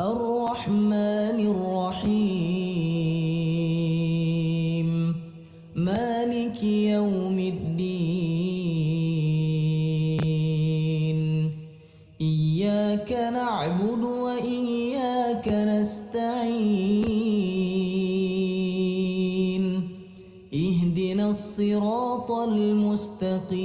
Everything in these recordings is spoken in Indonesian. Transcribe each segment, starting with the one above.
الرحمن الرحيم مالك يوم الدين إياك نعبد وإياك نستعين اهدنا الصراط المستقيم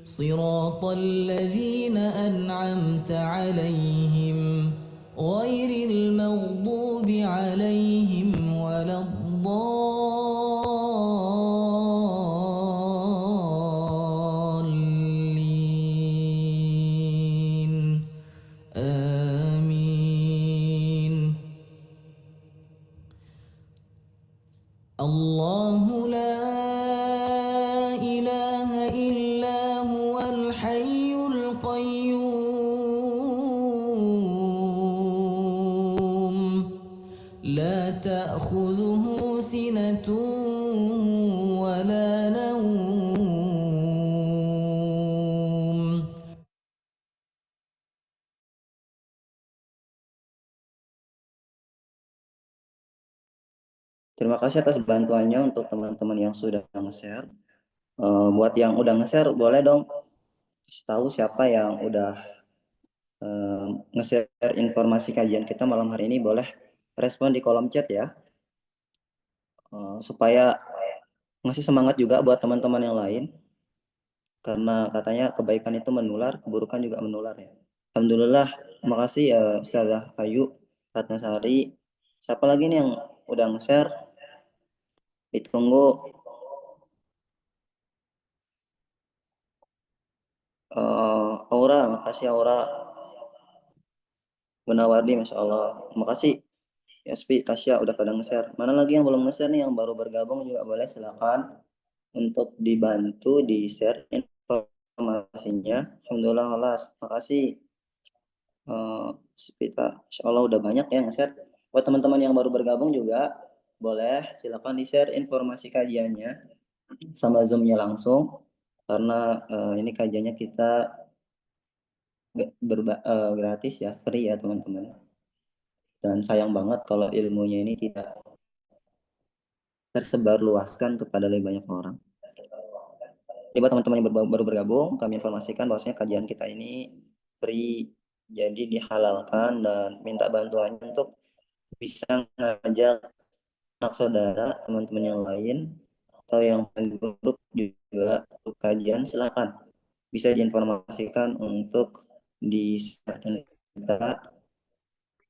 صراط الذين أنعمت عليهم غير المغضوب عليهم ولا الضالين آمين. الله لا إله إلا هو الحي القيوم لا تأخذه سنة ولا نوم. Terima kasih atas bantuannya untuk teman-teman yang sudah nge-share. Buat yang udah nge-share, boleh dong kasih tahu siapa yang udah nge-share informasi kajian kita malam hari ini. Boleh respon di kolom chat ya, supaya ngasih semangat juga buat teman-teman yang lain. Karena katanya kebaikan itu menular, keburukan juga menular ya. Alhamdulillah, terima kasih ya Ustazah Ayu Ratnasari. Siapa lagi nih yang udah nge-share? Ditunggu. Aura, makasih Aura. Gunawardi, Masya Allah. Makasih Yaspi, Tasya udah pada nge-share. Mana lagi yang belum nge-share nih, yang baru bergabung juga boleh silakan untuk dibantu di-share informasinya. Alhamdulillah, Alas. Makasih. Spita, Insya Allah udah banyak ya nge-share. Buat teman-teman yang baru bergabung juga, boleh silakan di-share informasi kajiannya sama Zoom-nya langsung. Karena ini kajiannya kita gratis ya, free ya teman-teman. Dan sayang banget kalau ilmunya ini tidak tersebar luaskan kepada lebih banyak orang. Jadi buat teman-teman yang baru bergabung, kami informasikan bahwasanya kajian kita ini free, jadi dihalalkan dan minta bantuannya untuk bisa ngajak anak saudara, teman-teman yang lain, atau yang grup juga untuk kajian, silakan bisa diinformasikan untuk di kita.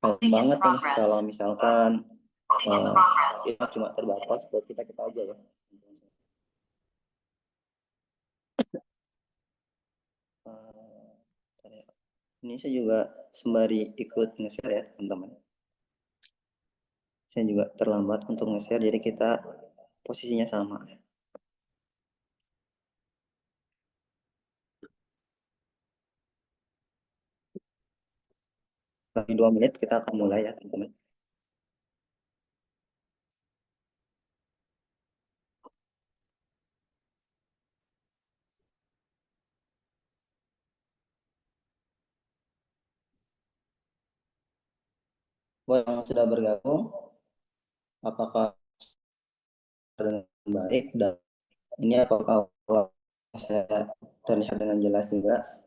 Banget nih kalau misalkan itu cuma terbatas buat kita aja ya. Ini saya juga sembari ikut nge-share ya teman-teman. Saya juga terlambat untuk nge-share, jadi kita posisinya sama. Lagi 2 menit kita akan mulai ya teman-teman. Buat yang sudah bergabung, apakah dengan baik dan ini apakah saya terlihat dengan jelas juga?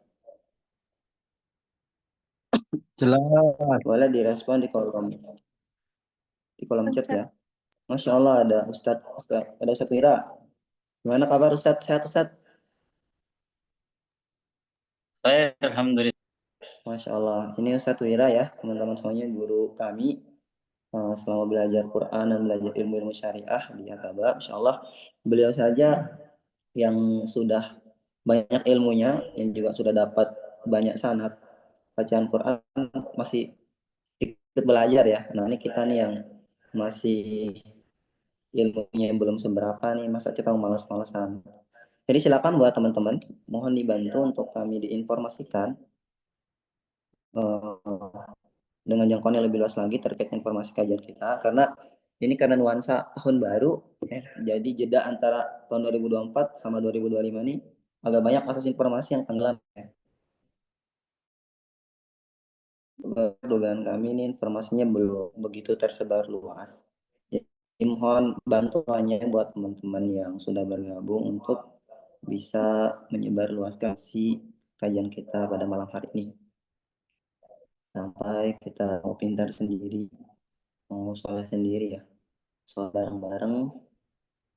Jelas. Boleh direspon di kolom chat ya. Masya Allah ada Ustadz Wira. Gimana kabar Ustadz? Sehat Ustadz? Baik, alhamdulillah. Masya Allah. Ini Ustadz Wira ya, teman-teman semuanya, guru kami selama belajar Quran dan belajar ilmu-ilmu syariah di Ataba. Insya Allah beliau saja yang sudah banyak ilmunya, yang juga sudah dapat banyak sanad bacaan Quran, masih ikut belajar ya. Nah ini kita nih yang masih ilmunya yang belum seberapa nih, masa kita mau malas-malasan. Jadi silakan buat teman-teman, mohon dibantu untuk kami diinformasikan dengan jangkauan yang lebih luas lagi terkait informasi kajian kita, karena ini karena nuansa tahun baru ya, jadi jeda antara tahun 2024 sama 2025 nih agak banyak akses informasi yang tenggelam ya. dugaan kami ini informasinya belum begitu tersebar luas. Jadi mohon bantuannya buat teman-teman yang sudah bergabung untuk bisa menyebarluaskan si kajian kita pada malam hari ini. Sampai kita mau pintar sendiri, mau sholat sendiri ya. Sholat bareng-bareng,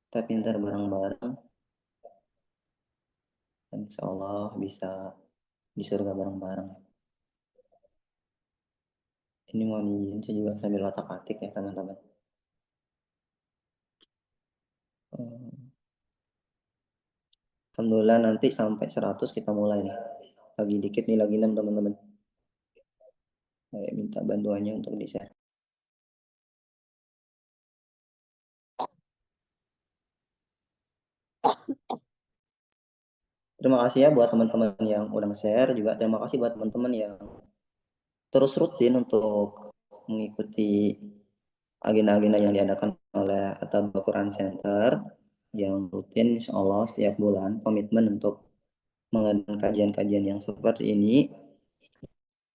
kita pintar bareng-bareng. Dan insya Allah bisa di surga bareng-bareng. Ini mau izin saya juga sambil otak-atik ya teman-teman. Alhamdulillah nanti sampai 100 kita mulai nih. Lagi dikit nih, lagi 6 teman-teman. Saya minta bantuannya untuk di-share. Terima kasih ya buat teman-teman yang udah share, juga terima kasih buat teman-teman yang terus rutin untuk mengikuti agenda-agenda yang diadakan oleh At-Tabaqi Quran Center yang rutin insya Allah setiap bulan komitmen untuk mengadakan kajian-kajian yang seperti ini.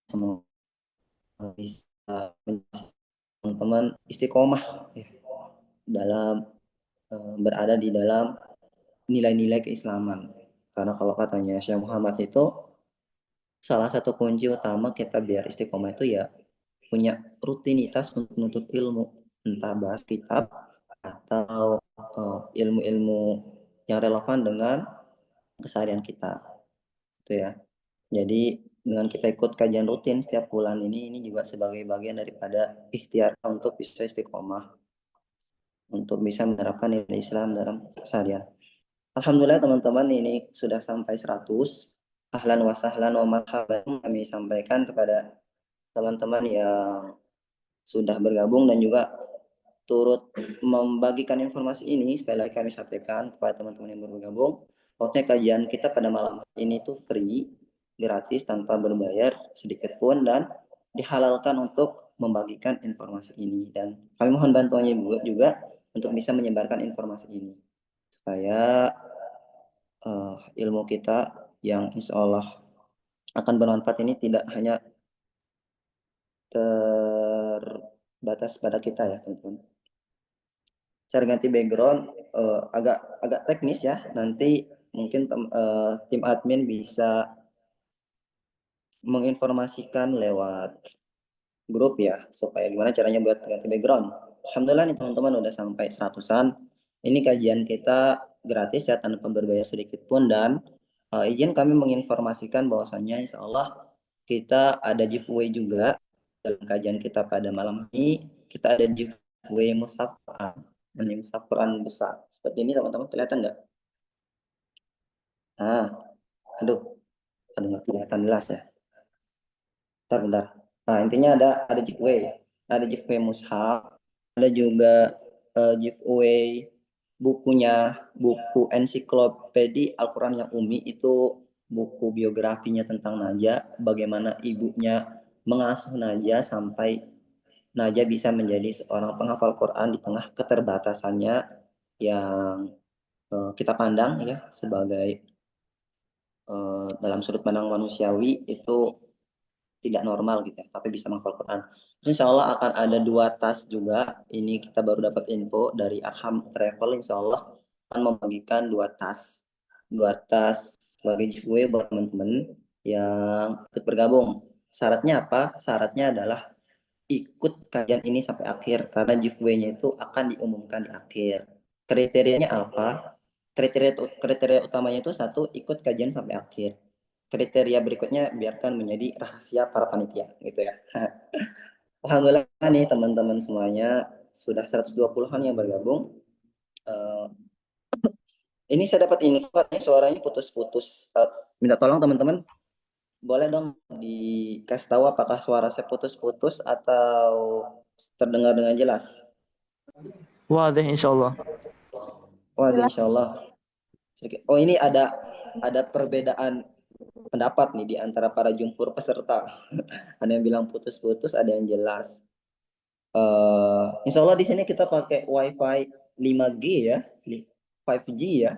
Semoga bisa teman-teman istiqomah ya, dalam berada di dalam nilai-nilai keislaman. Karena kalau katanya Syekh Muhammad itu salah satu kunci utama kita biar istiqomah itu ya punya rutinitas untuk menuntut ilmu, entah bahas kitab atau ilmu-ilmu yang relevan dengan keseharian kita. Itu ya. Jadi dengan kita ikut kajian rutin setiap bulan ini juga sebagai bagian daripada ikhtiar untuk bisa istiqomah, untuk bisa menerapkan nilai Islam dalam keseharian. Alhamdulillah teman-teman ini sudah sampai 100. Ahlan wa sahlan wa marhaban kami sampaikan kepada teman-teman yang sudah bergabung dan juga turut membagikan informasi ini. Sekali lagi kami sampaikan kepada teman-teman yang baru bergabung, pokoknya kajian kita pada malam ini tuh free, gratis, tanpa berbayar sedikit pun, dan dihalalkan untuk membagikan informasi ini. Dan kami mohon bantuannya juga untuk bisa menyebarkan informasi ini supaya ilmu kita yang insya Allah akan bermanfaat ini tidak hanya terbatas pada kita ya teman-teman. Cara ganti background agak teknis ya, nanti mungkin tim admin bisa menginformasikan lewat grup ya, supaya gimana caranya buat ganti background. Alhamdulillah nih teman-teman udah sampai 100-an. Ini kajian kita gratis ya, tanpa berbayar sedikit pun, dan izin kami menginformasikan bahwasanya insya Allah kita ada giveaway juga dalam kajian kita pada malam ini. Kita ada giveaway mushaf Quran, ini mushaf Quran besar seperti ini teman-teman, kelihatan nggak? Aduh nggak kelihatan jelas ya. Bentar. Nah intinya ada giveaway mushaf, ada juga giveaway buku ensiklopedi Al-Quran yang Umi, itu buku biografinya tentang Najah, bagaimana ibunya mengasuh Najah sampai Najah bisa menjadi seorang penghafal Quran di tengah keterbatasannya yang kita pandang ya sebagai dalam sudut pandang manusiawi itu tidak normal gitu ya, tapi bisa menghafal Quran. Insya Allah akan ada 2 tas juga. Ini kita baru dapat info dari Arham Travel, insya Allah akan membagikan 2 tas. 2 tas sebagai giveaway buat teman-teman yang ikut bergabung. Syaratnya apa? Syaratnya adalah ikut kajian ini sampai akhir, karena giveaway-nya itu akan diumumkan di akhir. Kriterianya apa? Kriteria utamanya itu 1, ikut kajian sampai akhir. Kriteria berikutnya biarkan menjadi rahasia para panitia gitu ya. Alhamdulillah nih teman-teman semuanya sudah 120-an yang bergabung. Ini saya dapat info katanya suaranya putus-putus. Minta tolong teman-teman, boleh dong dikasih tahu apakah suara saya putus-putus atau terdengar dengan jelas? Wadah insyaallah. Wadah insyaallah. Oh ini ada perbedaan pendapat nih di antara para jumhur peserta. Ada yang bilang putus-putus, ada yang jelas. Insya Allah di sini kita pakai WiFi 5G ya, 5G ya.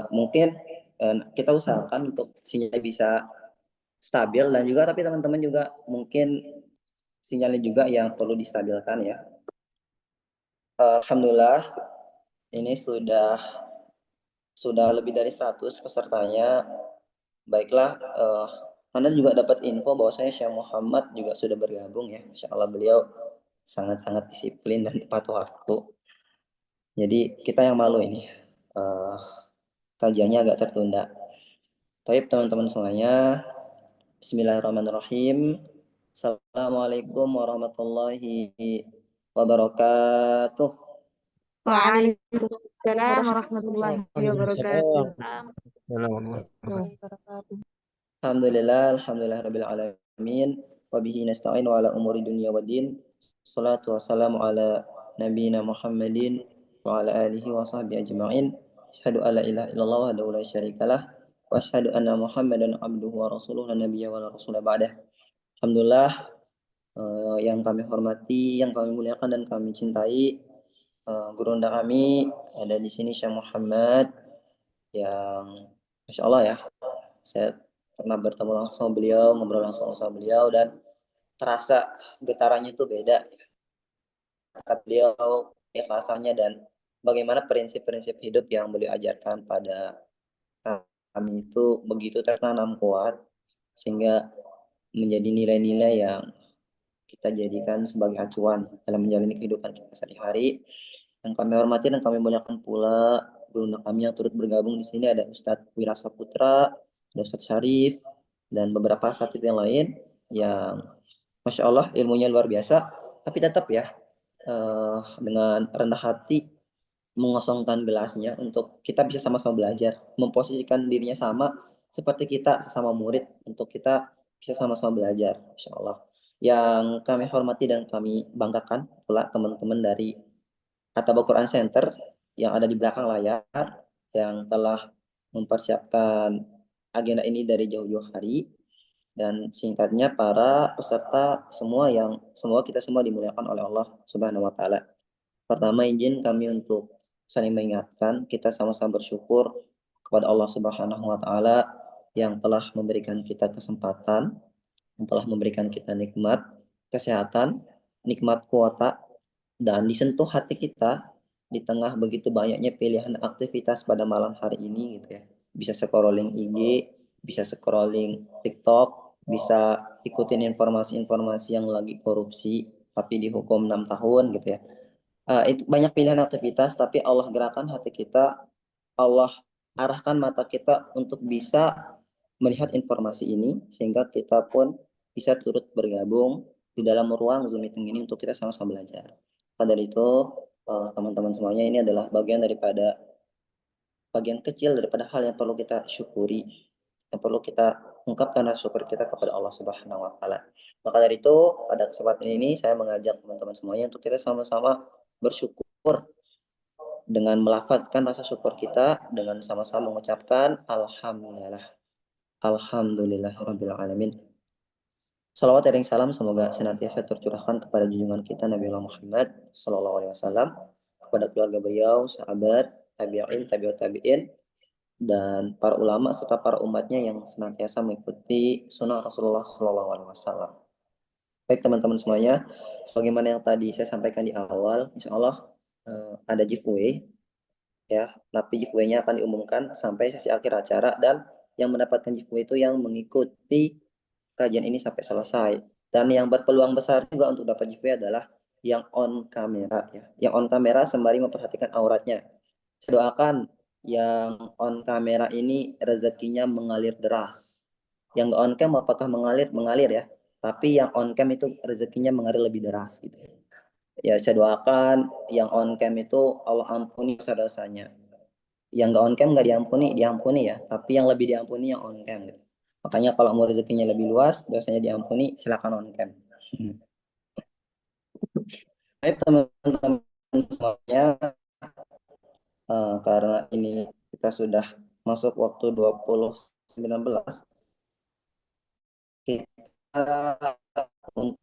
Mungkin kita usahakan untuk sinyal bisa stabil, dan juga tapi teman-teman juga mungkin sinyalnya juga yang perlu distabilkan ya. Alhamdulillah ini sudah lebih dari 100 pesertanya. Baiklah, Anda juga dapat info bahwasanya Syekh Muhammad juga sudah bergabung ya. Masya Allah, beliau sangat-sangat disiplin dan tepat waktu. Jadi kita yang malu ini, kajiannya agak tertunda. Baik teman-teman semuanya, Bismillahirrahmanirrahim. Assalamualaikum warahmatullahi wabarakatuh. Waalaikumsalam warahmatullahi wabarakatuh. Alhamdulillah rabbil alamin. Wa bihi nasta'in wa ala umuri dunya waddin. Salatu wassalamu ala nabiyina Muhammadin wa ala alihi wa sahbihi ajma'in. Asyhadu an la ilaha illallah wahdahu la syarikalah wa asyhadu anna Muhammadan abduhu wa rasuluhu la nabiyya wa la rasula ba'dah. Alhamdulillah, yang kami hormati, yang kami muliakan dan kami cintai, guru undang kami ada di sini Syekh Muhammad yang Masya Allah ya, saya pernah bertemu langsung sama beliau, ngobrol langsung sama beliau, dan terasa getarannya itu beda. Kata beliau, ikhlasannya dan bagaimana prinsip-prinsip hidup yang beliau ajarkan pada kami itu begitu tertanam kuat, sehingga menjadi nilai-nilai yang kita jadikan sebagai acuan dalam menjalani kehidupan kita sehari-hari. Yang kami hormati dan kami muliakan pula guru kami yang turut bergabung di sini, ada Ustadz Wira Saputra, ada Ustadz Syarif, dan beberapa asatidz yang lain yang Masya Allah ilmunya luar biasa, tapi tetap ya dengan rendah hati mengosongkan gelasnya untuk kita bisa sama-sama belajar, memposisikan dirinya sama seperti kita sesama murid untuk kita bisa sama-sama belajar, Masya Allah. Yang kami hormati dan kami banggakan pula teman-teman dari At-Tabaq Quran Center yang ada di belakang layar, yang telah mempersiapkan agenda ini dari jauh-jauh hari. Dan singkatnya para peserta semua yang semoga kita semua dimuliakan oleh Allah Subhanahu wa taala. Pertama, izin kami untuk saling mengingatkan, kita sama-sama bersyukur kepada Allah Subhanahu wa taala yang telah memberikan kita kesempatan, yang telah memberikan kita nikmat kesehatan, nikmat kuota, dan disentuh hati kita di tengah begitu banyaknya pilihan aktivitas pada malam hari ini gitu ya. Bisa scrolling IG, bisa scrolling TikTok, bisa ikutin informasi-informasi yang lagi korupsi tapi dihukum 6 tahun gitu ya. Itu banyak pilihan aktivitas, tapi Allah gerakan hati kita, Allah arahkan mata kita untuk bisa melihat informasi ini, sehingga kita pun bisa turut bergabung di dalam ruang Zoom meeting ini untuk kita sama-sama belajar. Maka dari itu, teman-teman semuanya, ini adalah bagian kecil daripada hal yang perlu kita syukuri, yang perlu kita ungkapkan rasa syukur kita kepada Allah Subhanahu wa taala. Maka dari itu, pada kesempatan ini saya mengajak teman-teman semuanya untuk kita sama-sama bersyukur dengan melafazkan rasa syukur kita dengan sama-sama mengucapkan alhamdulillahirabbil alamin. Salawat dan salam semoga senantiasa tercurahkan kepada junjungan kita Nabi Muhammad sallallahu alaihi wasallam, kepada keluarga beliau, sahabat, tabi'in, tabi'ut tabi'in, dan para ulama serta para umatnya yang senantiasa mengikuti sunnah Rasulullah sallallahu alaihi wasallam. Baik teman-teman semuanya, sebagaimana yang tadi saya sampaikan di awal, insya Allah ada giveaway ya, tapi giveaway-nya akan diumumkan sampai sesi akhir acara, dan yang mendapatkan giveaway itu yang mengikuti kajian ini sampai selesai. Dan yang berpeluang besar juga untuk dapat giveaway adalah yang on kamera ya, yang on kamera sembari memperhatikan auratnya. Saya doakan yang on kamera ini rezekinya mengalir deras. Yang on cam apakah mengalir ya, tapi yang on cam itu rezekinya mengalir lebih deras gitu ya. Saya doakan yang on cam itu Allah ampuni dosa-dosanya. Yang nggak on cam nggak diampuni ya, tapi yang lebih diampuni yang on cam gitu. Makanya kalau mau rezekinya lebih luas, dosanya diampuni, silakan on cam. Baik teman-teman semuanya, karena ini kita sudah masuk waktu 2019, kita untuk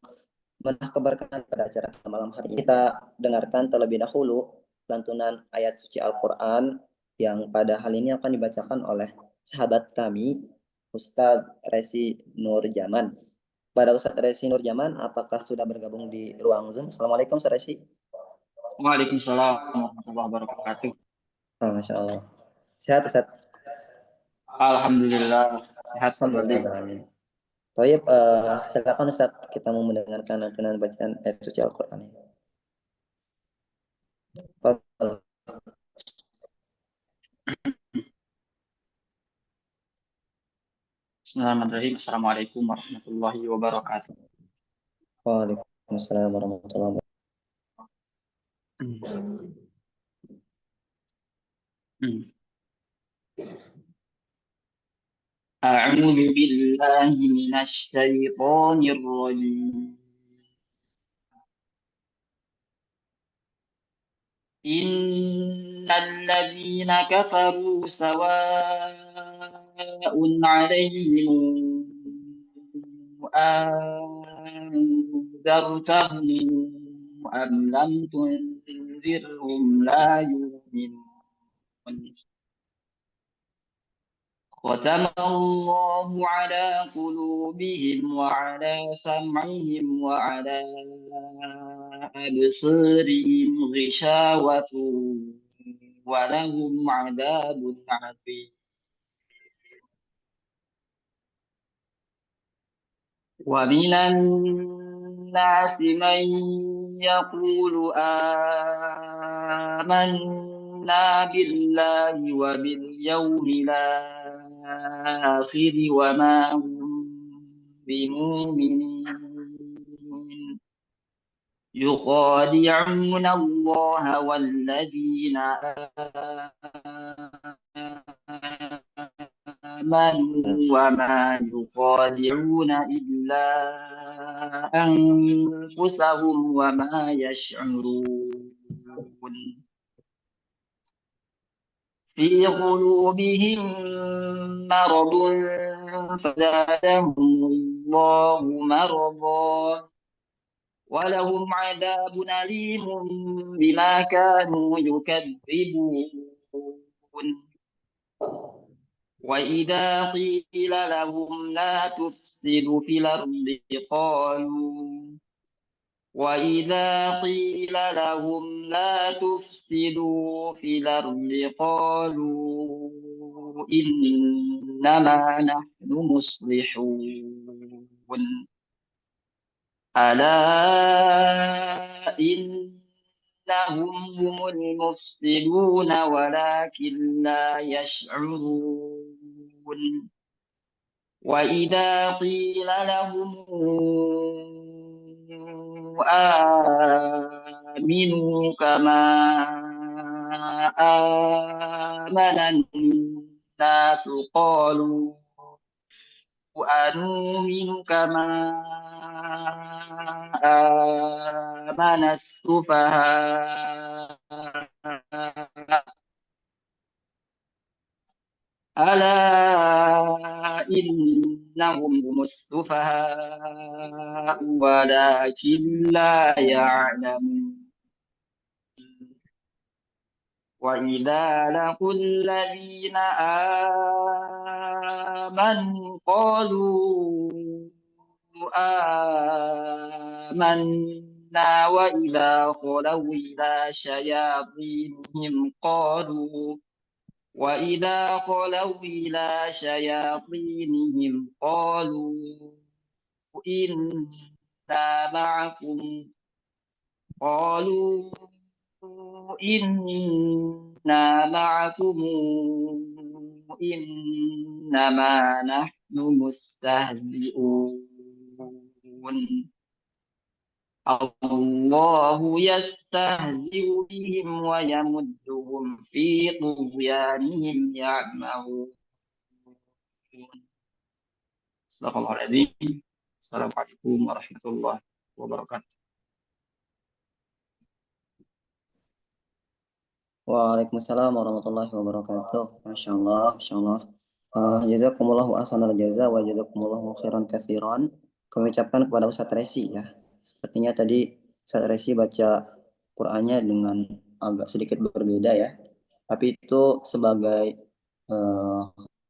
menambah keberkahan pada acara malam hari ini, kita dengarkan terlebih dahulu lantunan ayat suci Al-Quran yang pada hal ini akan dibacakan oleh sahabat kami Ustadz Resi Nurjaman. Pada Ustadz Resi Nurjaman, apakah sudah bergabung di ruang Zoom? Assalamualaikum Ustadz Resi. Waalaikumsalam warahmatullahi wabarakatuh. Masya Allah. Sehat Ustadz? Alhamdulillah sehat kembali. Amin. Baik, silakan Ustadz, kita mau mendengarkan lantunan bacaan ayat suci Al-Quran. Bismillahirrahmanirrahim. Assalamualaikum warahmatullahi wabarakatuh. Waalaikumsalam warahmatullahi wabarakatuh. أعوذ بالله من الشيطان الرجيم. إن الذين كفروا سواء عليهم أنذرتهم أم لم تنذرهم لا يؤمنون. ختم الله على قلوبهم وعلى سمعهم وعلى أبصارهم غشاوة ولهم عذاب عظيم. ومن الناس من يقول آمنا بالله وباليوم الآخر وما هم بمؤمنين يخادعون الله والذين آمنوا وما يخادعون إلا أنفسهم وما يشعرون. في قلوبهم مرض فزادهم الله مرضا ولهم عذاب أليم بما كانوا يكذبون. وإذا قيل لهم لا تفسدوا في الأرض قالوا إنما نحن مصلحون. ألا إنهم هم المفسدون ولكن لا يشعرون. وإذا قيل لهم آمنوا كما آمن الناس قالوا أنؤمن كما آمن السفهاء. ألا إنهم هم السفهاء ولكن لا يعلمون. وإذا لقوا الذين آمنوا قالوا آمنا وإذا خلوا إلى شياطينهم قالوا إنا معكم إنما نحن مستهزئون. الله يستهزئ بهم ويمدهم في طغيانهم يعمهون. صدق الله العظيم. السلام عليكم ورحمة الله وبركاته. Waalaikumsalam warahmatullahi wabarakatuh. Masya Allah, Masya Allah. Jazakumullahu ahsanal jaza wa jazakumullahu khairan katsiran. Kami ucapkan kepada Ustadz Resi ya. Sepertinya tadi Ustadz Resi baca Qur'annya dengan agak sedikit berbeda ya. Tapi itu sebagai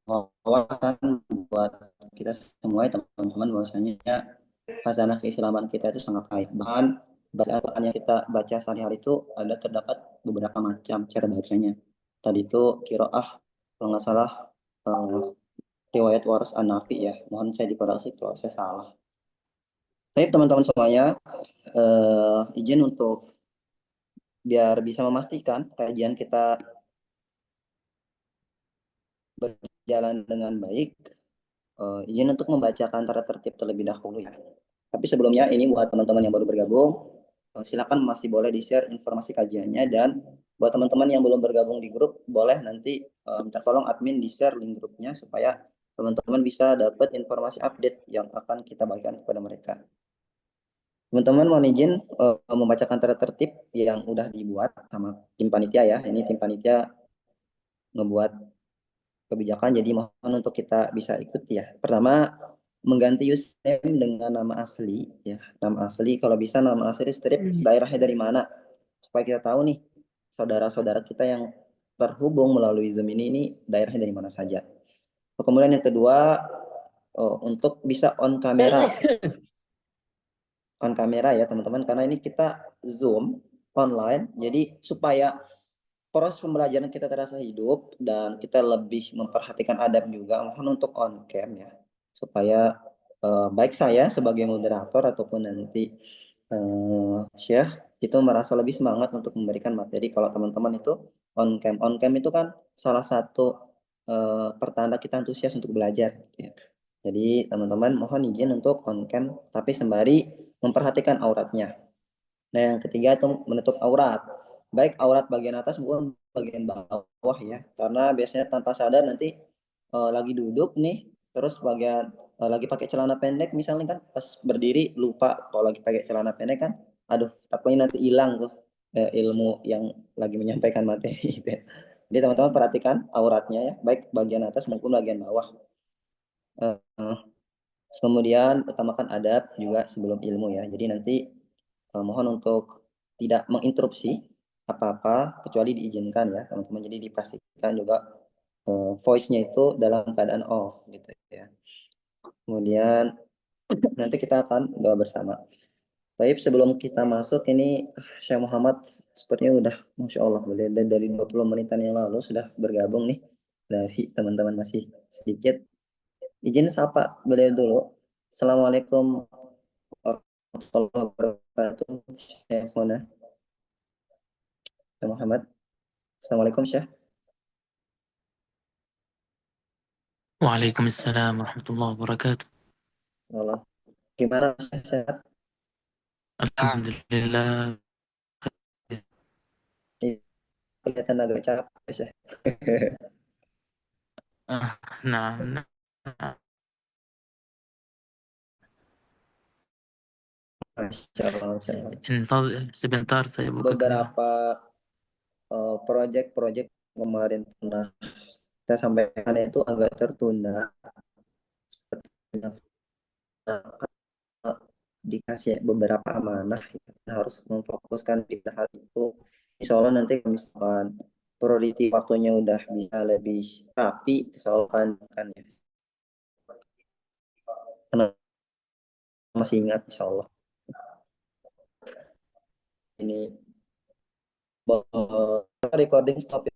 wawasan buat kita semua ya teman-teman, bahwasanya khazanah keislaman kita itu sangat baik. Bahkan bacaan yang kita baca sehari-hari itu terdapat beberapa macam cara bacanya. Tadi itu qiraah kalau nggak salah riwayat waras an-Nafi ya. Mohon saya dikoreksi kalau saya salah. Baik teman-teman semuanya, izin untuk biar bisa memastikan kajian kita berjalan dengan baik, izin untuk membacakan tata tertib terlebih dahulu ya. Tapi sebelumnya ini buat teman-teman yang baru bergabung, silakan masih boleh di-share informasi kajiannya, dan buat teman-teman yang belum bergabung di grup, boleh nanti minta tolong admin di-share link grupnya supaya teman-teman bisa dapat informasi update yang akan kita bagikan kepada mereka. Teman-teman mohon izin membacakan tata tertib yang udah dibuat sama tim panitia ya. Ini tim panitia ngebuat kebijakan, jadi mohon untuk kita bisa ikuti ya. Pertama, mengganti username dengan nama asli ya. Nama asli, kalau bisa nama asli strip daerahnya dari mana, supaya kita tahu nih saudara-saudara kita yang terhubung melalui Zoom ini daerahnya dari mana saja. Kemudian yang kedua, untuk bisa on kamera ya teman-teman, karena ini kita Zoom online, jadi supaya proses pembelajaran kita terasa hidup dan kita lebih memperhatikan adab juga, mohon untuk on cam ya, supaya baik saya sebagai moderator ataupun nanti Syekh itu merasa lebih semangat untuk memberikan materi kalau teman-teman itu on cam. On cam itu kan salah satu pertanda kita antusias untuk belajar gitu ya. Jadi teman-teman mohon izin untuk on cam tapi sembari memperhatikan auratnya. Nah yang ketiga itu menutup aurat, baik aurat bagian atas maupun bagian bawah ya, karena biasanya tanpa sadar nanti lagi duduk nih, terus bagian lagi pakai celana pendek misalnya kan, pas berdiri lupa kalau lagi pakai celana pendek kan, aduh takutnya nanti hilang tuh ilmu yang lagi menyampaikan materi gitu ya. Jadi teman-teman perhatikan auratnya ya, baik bagian atas maupun bagian bawah. Kemudian utamakan adab juga sebelum ilmu ya. Jadi nanti mohon untuk tidak menginterupsi apa-apa kecuali diizinkan ya teman-teman. Jadi dipastikan juga voice-nya itu dalam keadaan off gitu ya. Kemudian nanti kita akan doa bersama. Baik, sebelum kita masuk ini Syekh Muhammad sepertinya udah Masya Allah dari 20 menitan yang lalu sudah bergabung nih. Dari teman-teman masih sedikit. Izin sapa beliau dulu. Assalamualaikum warahmatullahi wabarakatuh. Syekh Muhammad. Assalamualaikum Syekh. Waalaikumsalam warahmatullahi wabarakatuh. Allah. Gimana Syekh, sehat? Alhamdulillah. Kelihatan agak capek Syekh. Nah, nah. Masya Allah, Masya Allah. Sebentar saya buka kamera. Beberapa proyek-proyek kemarin pernah saya sampaikan itu agak tertunda. Dikasih beberapa amanah, kita harus memfokuskan di hal itu. Insya Allah nanti misalkan priority waktunya udah bisa lebih rapi, insya Allah kan ya. Karena masih ingat insya Allah. Ini recording stop ya.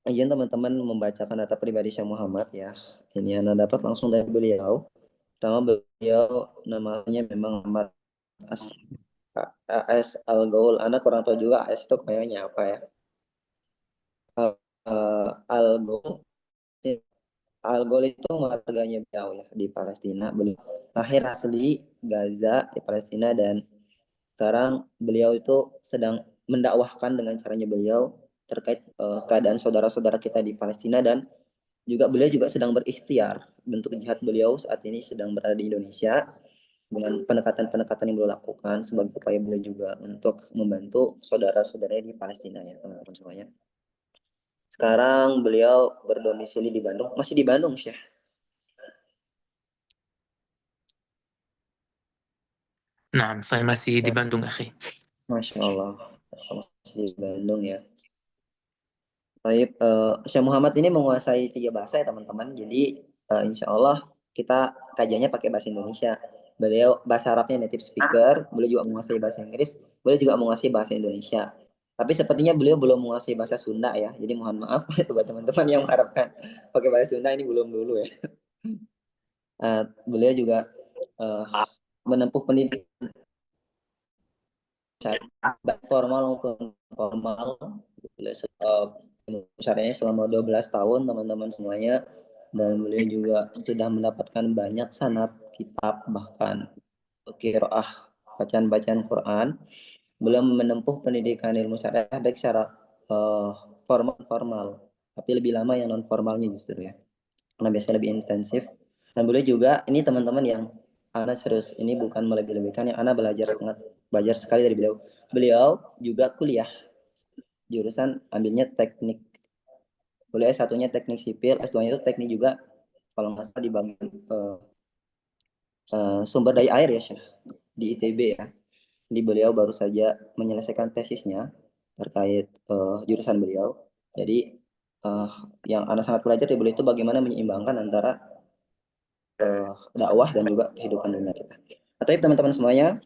Izin teman-teman membacakan data pribadi Syekh Muhammad ya. Ini Anda dapat langsung dari beliau. Nama beliau namanya memang Ahmad AS Al-Gaul. Anda kurang tahu juga AS itu kayaknya apa ya. Al-Gaul itu marganya beliau ya di Palestina. Beliau lahir asli Gaza di Palestina, dan sekarang beliau itu sedang mendakwahkan dengan caranya beliau terkait keadaan saudara-saudara kita di Palestina, dan juga beliau juga sedang berikhtiar. Bentuk jihad beliau saat ini sedang berada di Indonesia dengan pendekatan-pendekatan yang beliau lakukan sebagai upaya beliau juga untuk membantu saudara-saudara di Palestina ya teman-teman semuanya. Sekarang beliau berdomisili di Bandung. Masih di Bandung, Syekh? Nah, saya masih di Bandung, akhi. Masya Allah. Masih di Bandung ya. Baik, Syekh Muhammad ini menguasai 3 bahasa ya teman-teman. Jadi, insya Allah kita kajiannya pakai bahasa Indonesia. Beliau bahasa Arabnya native speaker, beliau juga menguasai bahasa Inggris, beliau juga menguasai bahasa Indonesia. Tapi sepertinya beliau belum menguasai bahasa Sunda ya. Jadi mohon maaf buat teman-teman yang mengharapkan pakai bahasa Sunda, ini belum dulu ya. Beliau juga menempuh pendidikan baik formal maupun formal. Syariahnya selama 12 tahun teman-teman semuanya, dan beliau juga sudah mendapatkan banyak sanad kitab, bahkan qiraah, bacaan-bacaan Quran. Beliau menempuh pendidikan ilmu syariah baik secara formal, tapi lebih lama yang non formalnya justru ya, karena biasanya lebih intensif. Dan beliau juga, ini teman-teman yang Ana serius, ini bukan melebih-lebihkan, yang Ana belajar sekali dari beliau. Beliau juga kuliah jurusan ambilnya teknik. Kuliah S1-nya teknik sipil, S2-nya itu teknik juga kalau nggak salah di bagian sumber daya air ya Syekh, di ITB ya. Jadi beliau baru saja menyelesaikan tesisnya terkait jurusan beliau. Jadi yang Ana sangat belajar dari beliau itu bagaimana menyeimbangkan antara dakwah dan juga kehidupan dunia kita. Tapi teman-teman semuanya,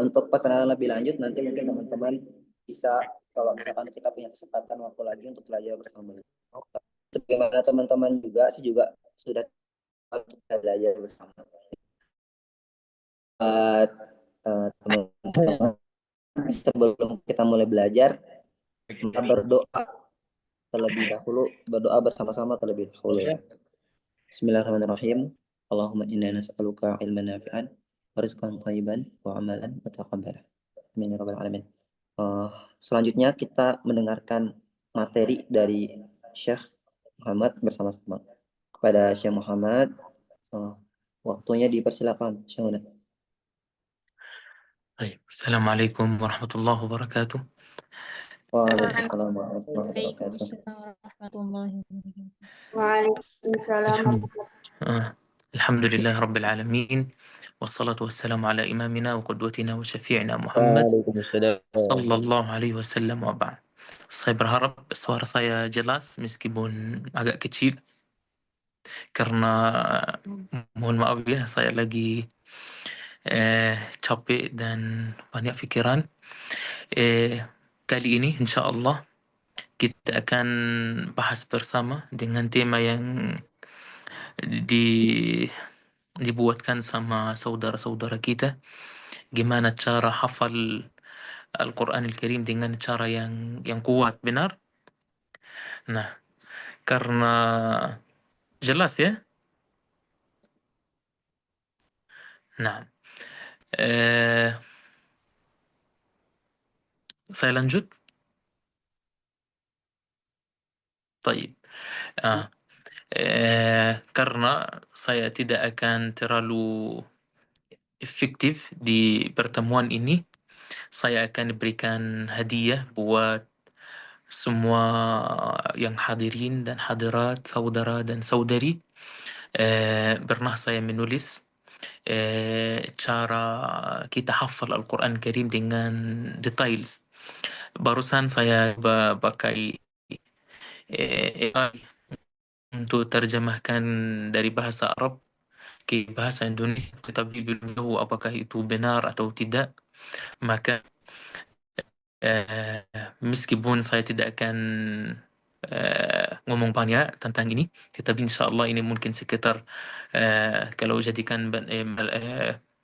untuk perkenalan lebih lanjut nanti mungkin teman-teman bisa, kalau misalkan kita punya kesempatan waktu lagi untuk belajar bersama. Bagaimana teman-teman juga sudah kita belajar bersama. Teman-teman, sebelum kita mulai belajar, kita berdoa terlebih dahulu, berdoa bersama-sama terlebih dahulu ya. Bismillahirrahmanirrahim. Allahumma inna nas'aluka ilman nafi'an, rizqan thayyiban, wa amalan mutaqabbalan. Amin ya rabbal alamin. Selanjutnya kita mendengarkan materi dari Syekh Muhammad bersama-sama. Kepada Syekh Muhammad, waktunya dipersilakan, Syekh Muhammad. طيب السلام عليكم ورحمة الله وبركاته. Waalaikumsalam warahmatullahi wabarakatuh. Waalaikumsalam. الحمد لله رب العالمين، والصلاة والسلام على إمامنا وقدوتنا وشفيعنا محمد صلى الله عليه wasallam wa ba'd. Saya berharap suara saya jelas meskipun agak kecil, karena mohon maaf ya, saya lagi capek dan banyak pikiran. Kali ini insya Allah kita akan bahas bersama dengan tema yang dibuatkan sama saudara-saudara kita, gimana cara hafal Al-Quran Al-Karim dengan cara yang kuat, benar? Nah, karena jelas ya. Nah, saya lanjut. Baik. Karena saya tidak akan terlalu efektif di pertemuan ini, saya akan berikan hadiah buat semua yang hadirin dan hadirat, saudara dan saudari. Pernah saya menulis cara kita hafal Al-Quran Karim dengan details. Barusan saya pakai AI untuk terjemahkan dari bahasa Arab ke bahasa Indonesia, tetapi belum tahu apakah itu benar atau tidak. Maka meskipun saya tidak akan ngomong banyak tentang ini, tetapi insyaAllah ini mungkin sekitar kalau jadikan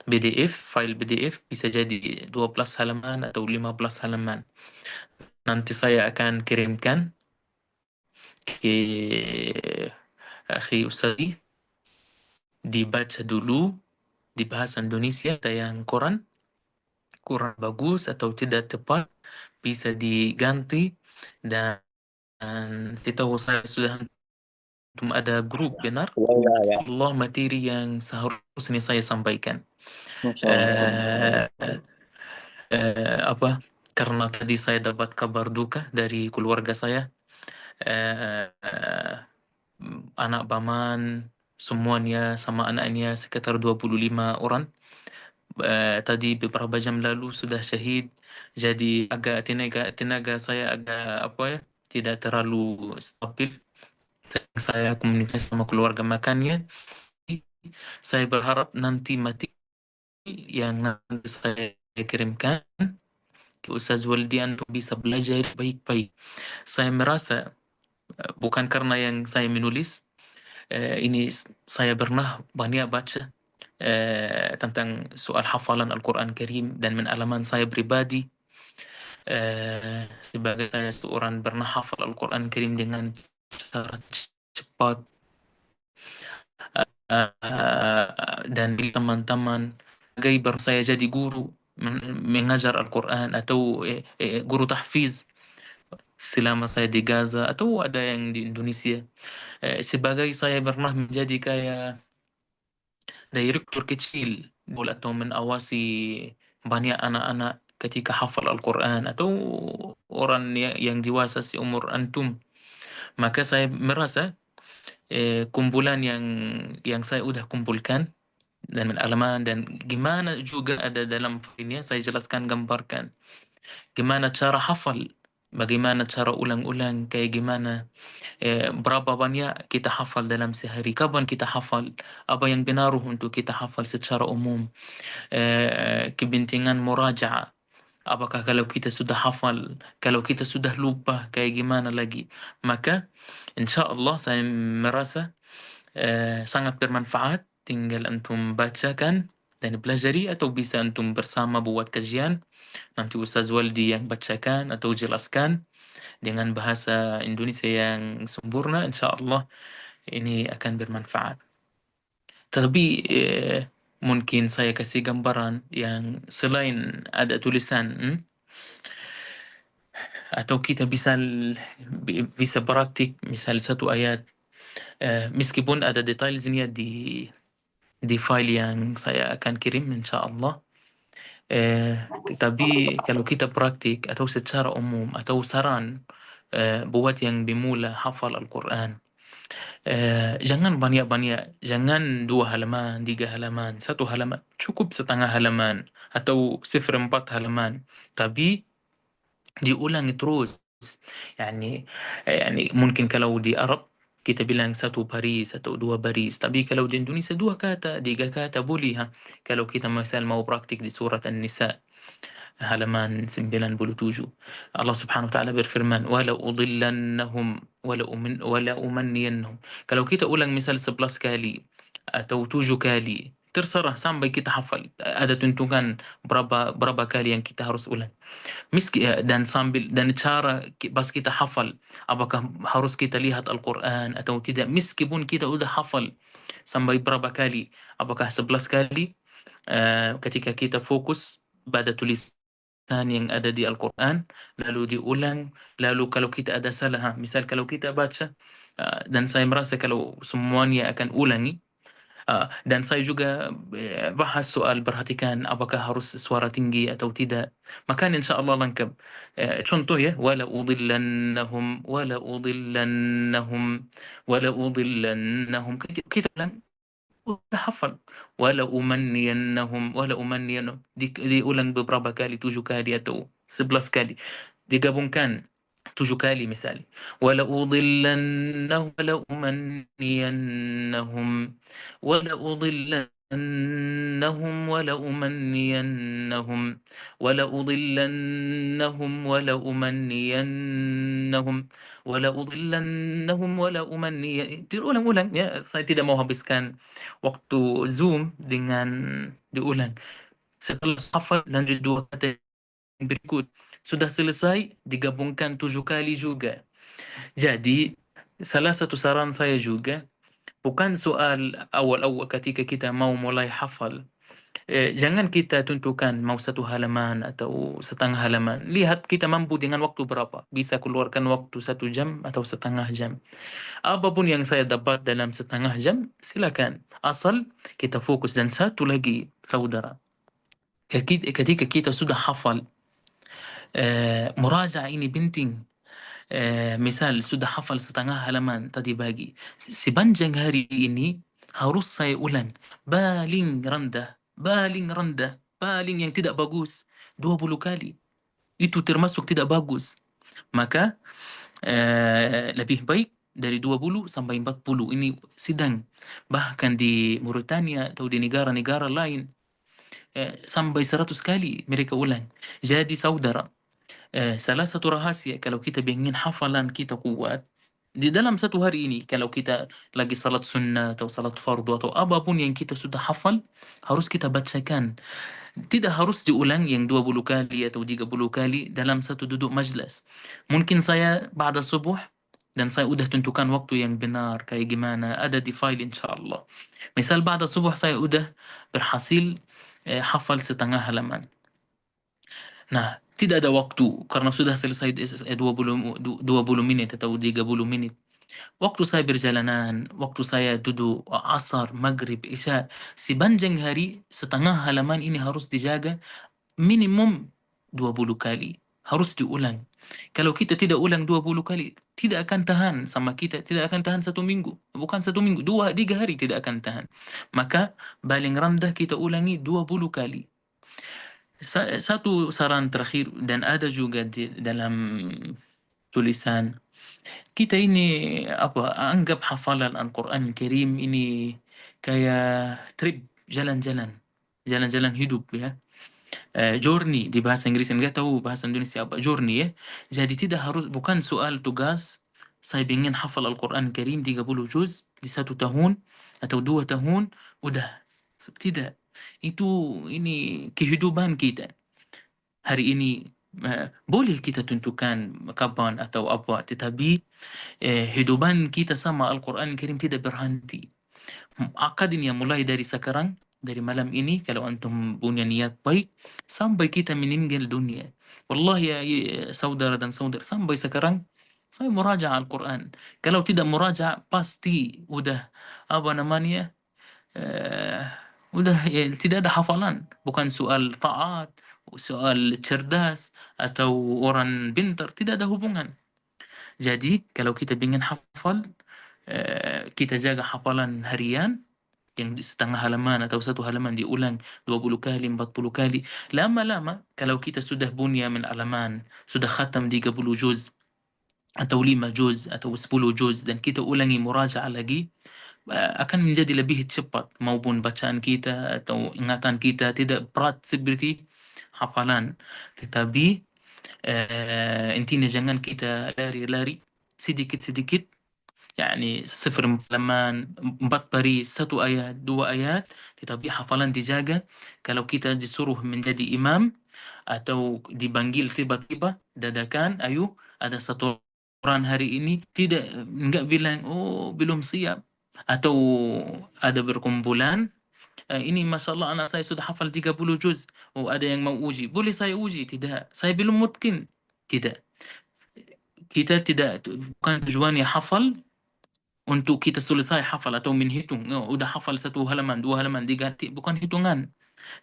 PDF, file PDF bisa jadi 12 halaman atau 15 halaman. Nanti saya akan kirimkan ke akhi Ustadi, dibaca dulu di bahasa Indonesia, yang kurang bagus atau tidak tepat bisa diganti. Dan setahu saya sudah ada grup, benar? Allah, materi yang seharusnya saya sampaikan. Karena tadi saya dapat kabar duka dari keluarga saya, anak paman semuanya sama anaknya sekitar 25 orang. Tadi beberapa jam lalu sudah syahid. Jadi agak tenaga saya agak tidak terlalu stabil. Saya komunikasi sama keluarga makannya. Saya berharap nanti materi yang nanti saya kirimkan ke Ustaz Waldi untuk bisa belajar baik-baik. Saya merasa bukan karena yang saya menulis, ini saya pernah banyak baca tentang soal hafalan Al-Quran Karim, dan pengalaman saya pribadi sebagai saya seorang pernah hafal Al-Quran Karim dengan cara cepat, dan teman-teman sebagai saya jadi guru mengajar Al-Quran atau guru tahfiz selama saya di Gaza atau ada yang di Indonesia. Sebagai saya pernah menjadi kayak direktur kecil atau mengawasi banyak anak-anak ketika hafal Al-Quran atau orang yang dewasa seumur antum, maka saya merasa kumpulan yang saya udah kumpulkan dan pengalaman dan gimana juga ada dalam ini, saya jelaskan, gambarkan gimana cara hafal, bagaimana cara ulang-ulang, kayak gimana, berapa banyak kita hafal dalam sehari, kapan kita hafal, apa yang pengaruh untuk kita hafal secara umum, kepentingan murajaah, apakah kalau kita sudah hafal, kalau kita sudah lupa kayak gimana lagi. Maka insya Allah saya merasa sangat bermanfaat. Tinggal antum bacakan dan pelajari, atau bisa antum bersama buat kajian, nanti Ustaz Waldi yang bacakan atau jelaskan dengan bahasa Indonesia yang sempurna. Insya Allah ini akan bermanfaat. Tapi mungkin saya kasih gambaran yang selain ada tulisan, atau kita bisa praktik misal satu ayat, meskipun ada detailnya di file yang saya akan kirim insya Allah, tapi kalau kita praktik atau secara umum atau saran buat yang bimula hafal Al-Quran, jangan banyak-banyak, jangan 2 halaman, 3 halaman, 1 halaman, cukup setengah halaman atau 1/4 halaman, tapi diulang terus. Yani mungkin kalau di Arab kita bilang 1 baris atau 2 baris, tapi kalau di Indonesia 2 kata, 3 kata boleh. Kalau kita misal mau praktik di surat An-Nisa halaman 97, Allah Subhanahu wa taala berfirman, wala udillannahum wala umanniyannahum. Kalau kita ulang misal 11 kali atau 7 kali, terserah sampai kita hafal. Ada tentukan berapa kali yang kita harus ulang. Dan sambil dan cara pas kita hafal, apakah harus kita lihat Al-Quran atau tidak, meskipun kita udah hafal sampai berapa kali, apakah 11 kali, ketika kita fokus pada tulisan yang ada di Al-Quran lalu diulang, lalu kalau kita ada salah, misal kalau kita baca, dan saya merasa kalau semuanya akan ulangi, dan saya juga bahas soal perhatikan apakah harus suara tinggi atau tidak, maka insya Allah lengkap. Contoh ya, wala udillannahum kita bilang udah hafal, wala umanniyannahum diulang beberapa kali, 7 kali atau 11 kali, digabungkan 7 kali misal, wala udillannahum wala udillannahum wala umanniyannahum wala udillannahum wala umanniyannahum wala udillannahum wala diulang-ulang ya. Saya tidak mau habiskan waktu Zoom dengan diulang. Setelah hafal lanjut 2 kata yang berikut, sudah selesai digabungkan 7 kali juga. Jadi salah satu saran saya juga, bukan soal awal-awal ketika kita mau mulai hafal, jangan kita tentukan mau 1 halaman atau setengah halaman. Lihat kita mampu dengan waktu berapa, bisa keluarkan waktu 1 jam atau setengah jam. Apapun yang saya dapat dalam setengah jam, silakan, asal kita fokus. Dan satu lagi saudara, ketika kita sudah hafal, murajaah ini penting. Misal sudah hafal setengah halaman tadi pagi, sepanjang hari ini harus saya ulang paling rendah, paling yang tidak bagus 20 kali. Itu termasuk tidak bagus. Maka lebih baik dari 20 sampai 40. Ini sidang. Bahkan di Mauritania atau di negara-negara lain sampai 100 kali mereka ulang. Jadi saudara, salah satu rahasia kalau kita ingin hafalan kita kuat, di dalam satu hari ini, kalau kita lagi salat sunnah atau salat fardu atau apapun yang kita sudah hafal, harus kita bacakan. Tidak harus diulang yang 20 kali atau 30 kali dalam satu duduk majlis. Mungkin saya pada subuh dan saya udah tentukan waktu yang benar kayak gimana, ada di file insyaAllah. Misal pada subuh saya udah berhasil hafal setengah halaman. Nah, tidak ada waktu karena sudah selesai 20 menit atau 30 menit. Waktu saya berjalanan, waktu saya duduk asar, maghrib, isya, sepanjang hari setengah halaman ini harus dijaga minimum 20 kali. Harus diulang. Kalau kita tidak ulang 20 kali, tidak akan tahan sama kita, tidak akan tahan 1 minggu. Bukan 1 minggu, 2-3 hari tidak akan tahan. Maka paling rendah kita ulangi 20 kali. Satu saran terakhir, dan ada juga di dalam tulisan, kita ini anggap hafalan Al-Quran Karim ini kayak trip, jalan-jalan hidup ya. Journey di bahasa Inggris, enggak tahu bahasa Indonesia apa journey ya. Jadi bukan soal tugas saya ingin hafal Al-Quran Karim 30 juz di 1 tahun atau 2 tahun, udah. Tidak. Ini kehidupan kita. Hari ini boleh kita tentukan kapan atau apa, tetapi hidupan kita sama Al-Quran Karim tidak berhenti. Akadnya mulai dari sekarang, dari malam ini, kalau antum punya niat baik, sampai kita meninggal dunia. Wallahi ya saudara dan saudara, sampai sekarang saya muraja Al-Quran. Kalau tidak muraja, pasti udah udah tidak ada hafalan. Bukan soal taat, soal cerdas atau orang pintar, tidak ada hubungan. Jadi kalau kita ingin hafal, kita jaga hafalan harian yang setengah halaman atau 1 halaman diulang 20 kali, 40 kali. Lama-lama kalau kita sudah bunya min alaman, sudah khatam 30 juz atau 5 juz atau 10 juz, dan kita ulangi murajaah lagi, akan menjadi lebih cepat, maupun bacaan kita atau ingatan kita tidak berat seperti hafalan. Tetapi intinya jangan kita lari-lari, sedikit-sedikit, yani 0 halaman, 4 baris, 1 ayat, 2 ayat, tetapi hafalan dijaga. Kalau kita disuruh menjadi imam atau dipanggil tiba-tiba dadakan, ayo ada 1 orang hari ini, enggak bilang oh belum siap, atau ada berkumpulan, ini Masya Allah anak saya sudah hafal 30 juz, oh ada yang mau uji, boleh saya uji? Tidak, saya belum mungkin. Tidak, kita tidak, bukan tujuannya hafal untuk kita selesai hafal atau menghitung, udah hafal 1 halaman, 2 halaman diganti, bukan hitungan.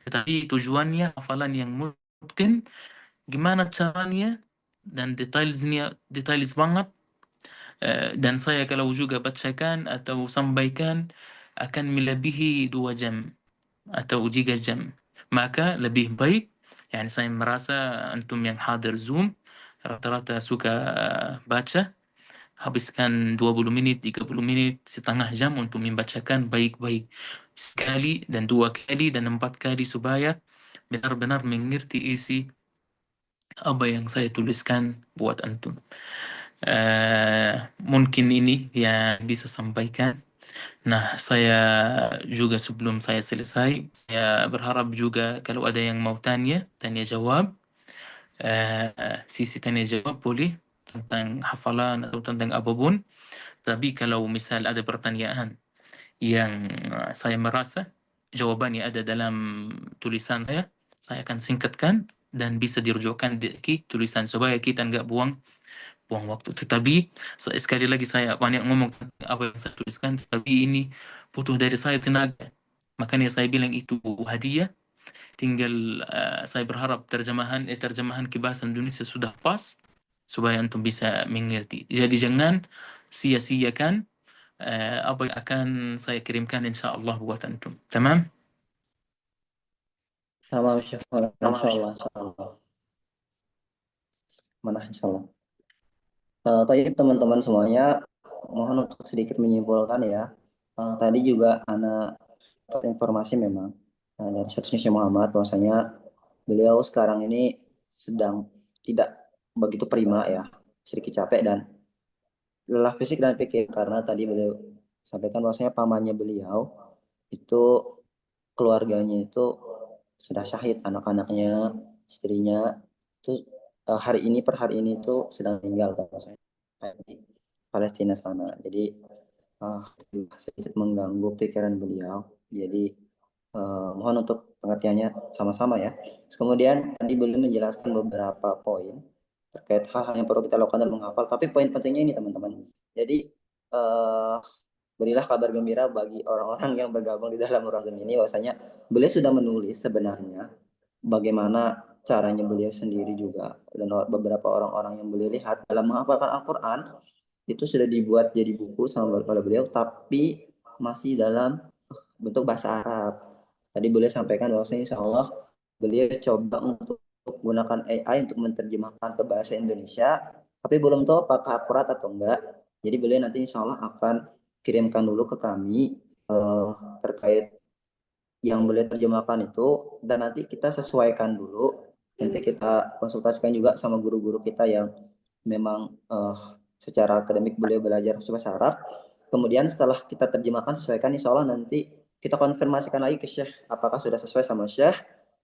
Tetapi tujuannya hafalan yang mungkin, gimana caranya, dan details banget. Dan saya kalau juga bacakan atau sampaikan akan melebihi 2 jam atau 3 jam. Maka lebih baik, yani saya merasa antum yang hadir Zoom rata-rata suka baca, habiskan 20 menit, 30 menit, setengah jam untuk membacakan baik-baik, sekali dan 2 kali dan 4 kali, supaya benar-benar mengerti isi apa yang saya tuliskan buat antum. Mungkin ini yang bisa sampaikan. Nah, saya juga sebelum saya selesai, saya berharap juga kalau ada yang mau tanya jawab, sisi tanya jawab boleh tentang hafalan atau tentang apapun. Tapi kalau misal ada pertanyaan yang saya merasa jawabannya ada dalam tulisan saya akan singkatkan dan bisa dirujukkan di tulisan supaya kita nggak buang waktu. Tetapi sekali lagi saya banyak ngomong tentang apa yang saya tuliskan, tapi ini butuh dari saya tenaga. Makanya saya bilang itu hadiah. Tinggal saya berharap terjemahan ke bahasa Indonesia sudah pas supaya antum bisa mengerti. Jadi jangan sia-siakan apa yang akan saya kirimkan insyaAllah buat antum. Tamam? Tamam, insyaallah. Mana insyaallah. Baik teman-teman semuanya, mohon untuk sedikit menyimpulkan ya. Tadi juga anak dapat informasi memang dari statusnya Syekh Muhammad bahwasanya beliau sekarang ini sedang tidak begitu prima ya, sedikit capek dan lelah fisik dan pikir karena tadi beliau sampaikan bahwasanya pamannya beliau itu keluarganya itu sudah syahid, anak-anaknya, istrinya itu hari ini per hari ini itu sedang meninggal bahwasanya di Palestina sana. Jadi sedikit mengganggu pikiran beliau. Jadi mohon untuk pengertiannya sama-sama ya. Kemudian tadi beliau menjelaskan beberapa poin terkait hal-hal yang perlu kita lakukan dalam menghafal. Tapi poin pentingnya ini teman-teman. Jadi berilah kabar gembira bagi orang-orang yang bergabung di dalam Murazam ini bahwasanya beliau sudah menulis sebenarnya bagaimana caranya beliau sendiri juga dan beberapa orang-orang yang beliau lihat dalam menghafalkan Al-Quran itu sudah dibuat jadi buku sama oleh beliau tapi masih dalam bentuk bahasa Arab. Tadi beliau sampaikan bahwasanya insya Allah beliau coba untuk menggunakan AI untuk menerjemahkan ke bahasa Indonesia, tapi belum tahu apakah akurat atau enggak. Jadi beliau nanti insya Allah akan kirimkan dulu ke kami terkait yang beliau terjemahkan itu, dan nanti kita sesuaikan dulu. Nanti kita konsultasikan juga sama guru-guru kita yang memang secara akademik beliau belajar bahasa Arab. Kemudian setelah kita terjemahkan sesuaikan, insya Allah nanti kita konfirmasikan lagi ke Syekh apakah sudah sesuai sama Syekh,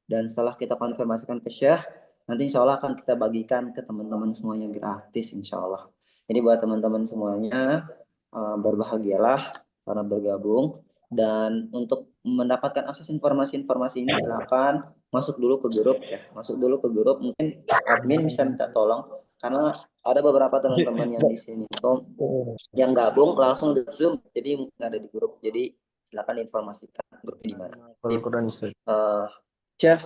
dan setelah kita konfirmasikan ke Syekh nanti insya Allah akan kita bagikan ke teman-teman semuanya gratis insya Allah. Jadi buat teman-teman semuanya berbahagialah karena bergabung, dan untuk mendapatkan akses informasi-informasi ini silakan masuk dulu ke grup ya, masuk dulu ke grup. Mungkin admin bisa minta tolong karena ada beberapa teman-teman yang di sini itu yang gabung langsung di Zoom, jadi mungkin ada di grup. Jadi silakan informasikan grupnya di mana. Chef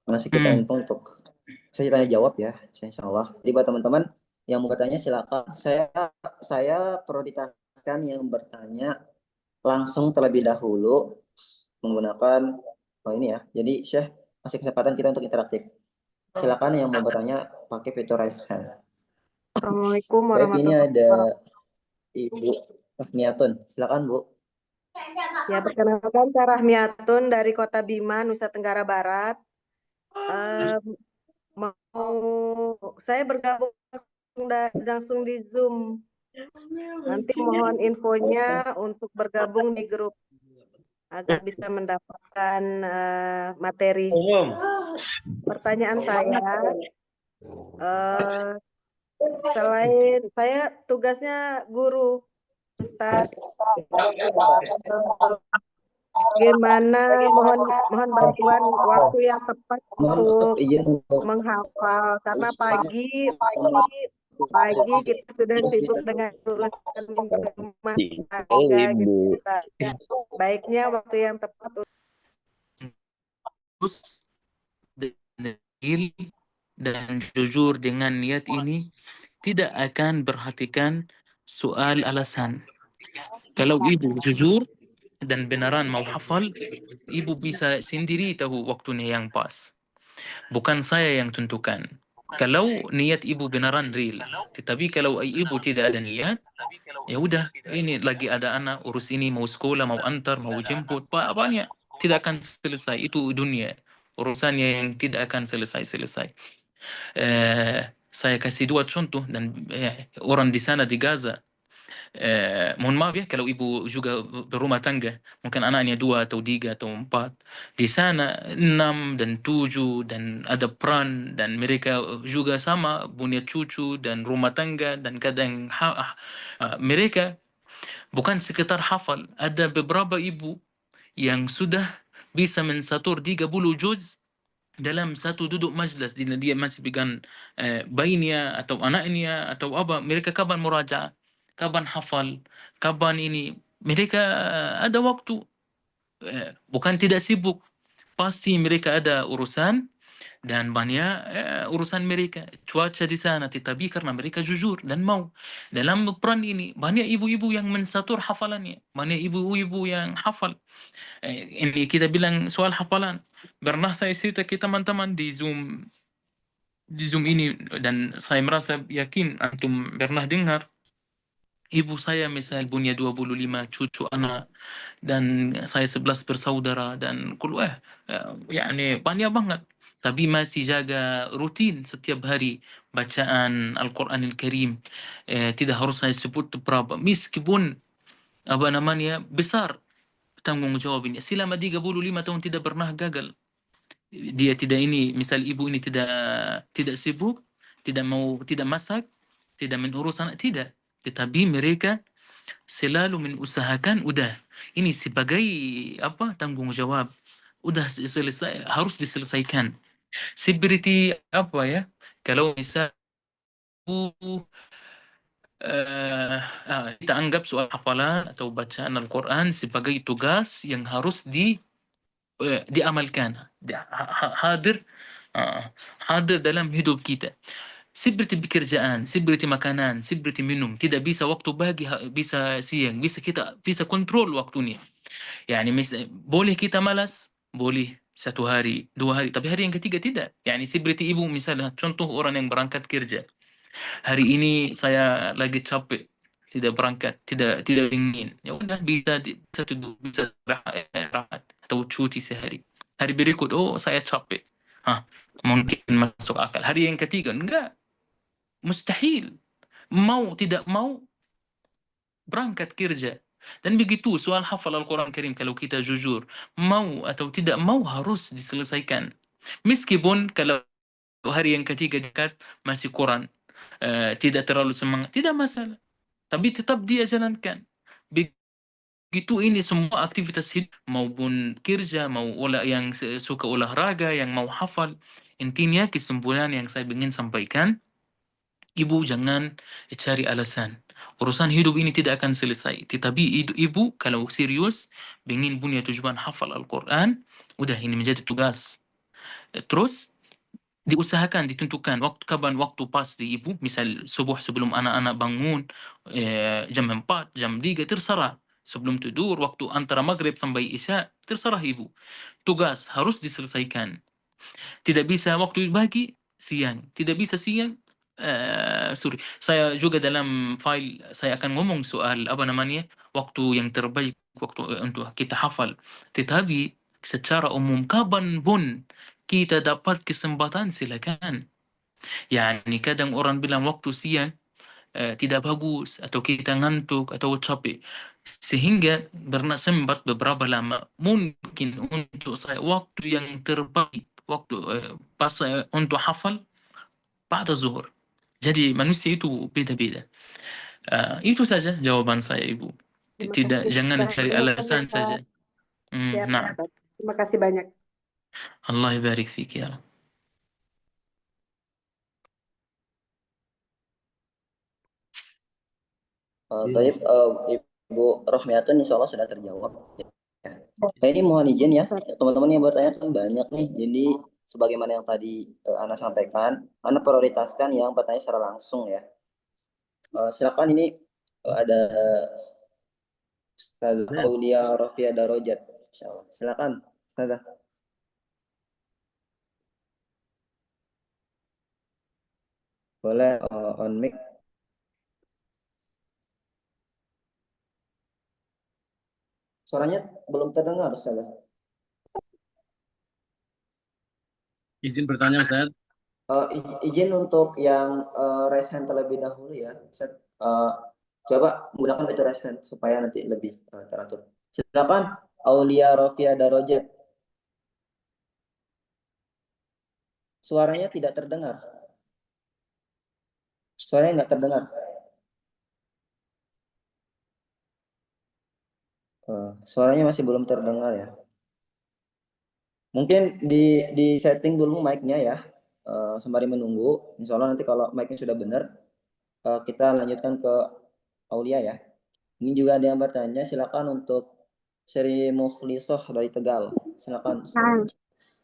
masih kita info untuk saya tanya jawab ya, insya Allah. Jadi buat teman-teman yang mau bertanya silakan. Saya prioritaskan yang bertanya langsung terlebih dahulu menggunakan ini ya. Jadi Syekh masih kesempatan kita untuk interaktif. Silakan yang mau bertanya pakai fitur raise hand. Assalamualaikum Baik, warahmatullahi ini ada wabarakatuh. Ibu Rahmiatun. Silakan Bu. Ya, perkenalkan saya Rahmiatun dari Kota Bima, Nusa Tenggara Barat. Saya bergabung langsung di Zoom. Nanti mohon infonya untuk bergabung di grup agar bisa mendapatkan materi. Pertanyaan selain saya tugasnya guru, Ustaz, gimana mohon bantuan waktu yang tepat untuk menghafal karena pagi kita sudah sibuk dengan urusan rumah tangga gitu. Baiknya waktu yang tepat dan jujur dengan niat ini tidak akan perhatikan soal alasan. Kalau ibu jujur dan beneran mau hafal, ibu bisa sendiri tahu waktunya yang pas. Bukan saya yang tentukan. Kalau niat ibu beneran real, tetapi kalau ibu tidak ada niat, ya udah, ini lagi ada anak, urus ini, mau sekolah, mau antar, mau jemput, banyak, tidak akan selesai. Itu dunia, urusannya yang tidak akan selesai. Saya kasih 2 contoh dan orang di sana di Gaza. Mohon maaf ya kalau ibu juga berumah tangga, mungkin anaknya 2 atau 3 atau 4. Di sana 6 dan 7 dan ada peran, dan mereka juga sama punya cucu dan rumah tangga, dan kadang mereka bukan sekitar hafal. Ada beberapa ibu yang sudah bisa mensatur 30 juz dalam satu duduk majlis. Dia masih pegang bayinya atau anaknya atau apa, mereka kapan murajaah, kapan hafal, kapan ini, mereka ada waktu, bukan tidak sibuk, pasti mereka ada urusan dan banyak urusan mereka. Cuaca di sana, tetapi karena mereka jujur dan mau dalam peran ini, banyak ibu-ibu yang mensatur hafalannya, banyak ibu-ibu yang hafal. Ini kita bilang soal hafalan. Pernah saya cerita ke teman-teman di Zoom di Zoom ini, dan saya merasa yakin antum pernah dengar ibu saya misal punya 25 cucu anak, dan saya 11 bersaudara, dan yani banyak banget, tapi masih jaga rutin setiap hari bacaan Al-Quranil Karim. Tidak harus saya sebut berapa, meskipun apa namanya besar tanggung jawabnya. Selama 35 tahun tidak pernah gagal. Dia tidak ini, misal ibu ini tidak sibuk, tidak masak, tidak mengurus anak, tidak. Tetapi mereka selalu mengusahakan, udah ini sebagai apa, tanggung jawab, udah selesai, harus diselesaikan. Seperti apa ya, kalau misal kita anggap soal hafalan atau bacaan Al-Quran sebagai tugas yang harus diamalkan, hadir hadir dalam hidup kita. Seperti pekerjaan, seperti makanan, seperti minum. Tidak bisa waktu pagi, bisa siang, bisa kontrol waktunya. Yani boleh kita malas, boleh 1 hari, 2 hari, tapi hari yang ketiga tidak. Yani seperti ibu misalnya, contoh orang yang berangkat kerja. Hari ini saya lagi capek, tidak berangkat, tidak ingin. Ya udah, bisa tidur, bisa rahat atau cuti sehari. Hari berikut, oh saya capek. Mungkin masuk akal. Hari yang ketiga, enggak, mustahil. Tidak mau berangkat kerja. Dan begitu soal hafal Al-Quran Karim, kalau kita jujur, mau atau tidak mau harus diselesaikan. Meskipun kalau hari yang ketiga dekat masih kurang, tidak terlalu semangat, tidak masalah. Tapi tetap dia jalankan. Begitu ini semua aktivitas hidup, maupun kerja, mau yang suka olahraga, yang mau hafal. Intinya kesimpulan yang saya ingin sampaikan, ibu jangan cari alasan. Urusan hidup ini tidak akan selesai. Tetapi ibu kalau serius ingin punya tujuan hafal Al-Quran, udah ini menjadi tugas. Terus diusahakan, ditentukan kapan waktu pas di ibu. Misal subuh sebelum anak-anak bangun, jam 4, jam 3, terserah. Sebelum tidur, waktu antara maghrib sampai isya, terserah ibu. Tugas harus diselesaikan. Tidak bisa waktu pagi, siang. Tidak bisa siang, saya juga dalam file saya akan ngomong soal apa namanya, waktu yang terbaik waktu untuk kita hafal. Tetapi secara umum kapan pun kita dapat kesempatan, silakan. Yani kadang orang bilang waktu siang tidak bagus, atau kita ngantuk atau capek, sehingga pernah sempat beberapa lama, mungkin untuk saya waktu yang terbaik, waktu pas untuk hafal pada zuhur. Jadi manusia itu beda-beda. Itu saja jawaban saya, Ibu. Terima kasih Jangan cari banyak ya, alasan Pak. saja. Siap, Nah, Ustaz. Terima kasih banyak. Allah barik fik ya Rab. Taib, Ibu Rohmiatun insya Allah sudah terjawab. Ya. Ini mohon izin ya, teman-teman yang bertanya kan banyak nih. Jadi sebagaimana yang tadi Ana sampaikan, Ana prioritaskan yang bertanya secara langsung ya. Silakan, ini ada Ustaz Aulia Rafia Darojat. Silakan, Ustazah. Boleh on mic. Suaranya belum terdengar, Ustazah. Izin bertanya, Ustaz. Izin untuk yang raise hand terlebih dahulu ya. Ustaz, coba menggunakan metode raise hand supaya nanti lebih teratur. Silakan, Aulia Rafia Darojat. Suaranya tidak terdengar. Suaranya nggak terdengar. Suaranya masih belum terdengar ya. Mungkin di setting dulu mic-nya ya, sembari menunggu. Insya Allah nanti kalau mic-nya sudah benar, kita lanjutkan ke Aulia ya. Ini juga ada yang bertanya, silakan untuk Sri Mukhlisoh dari Tegal. Silakan.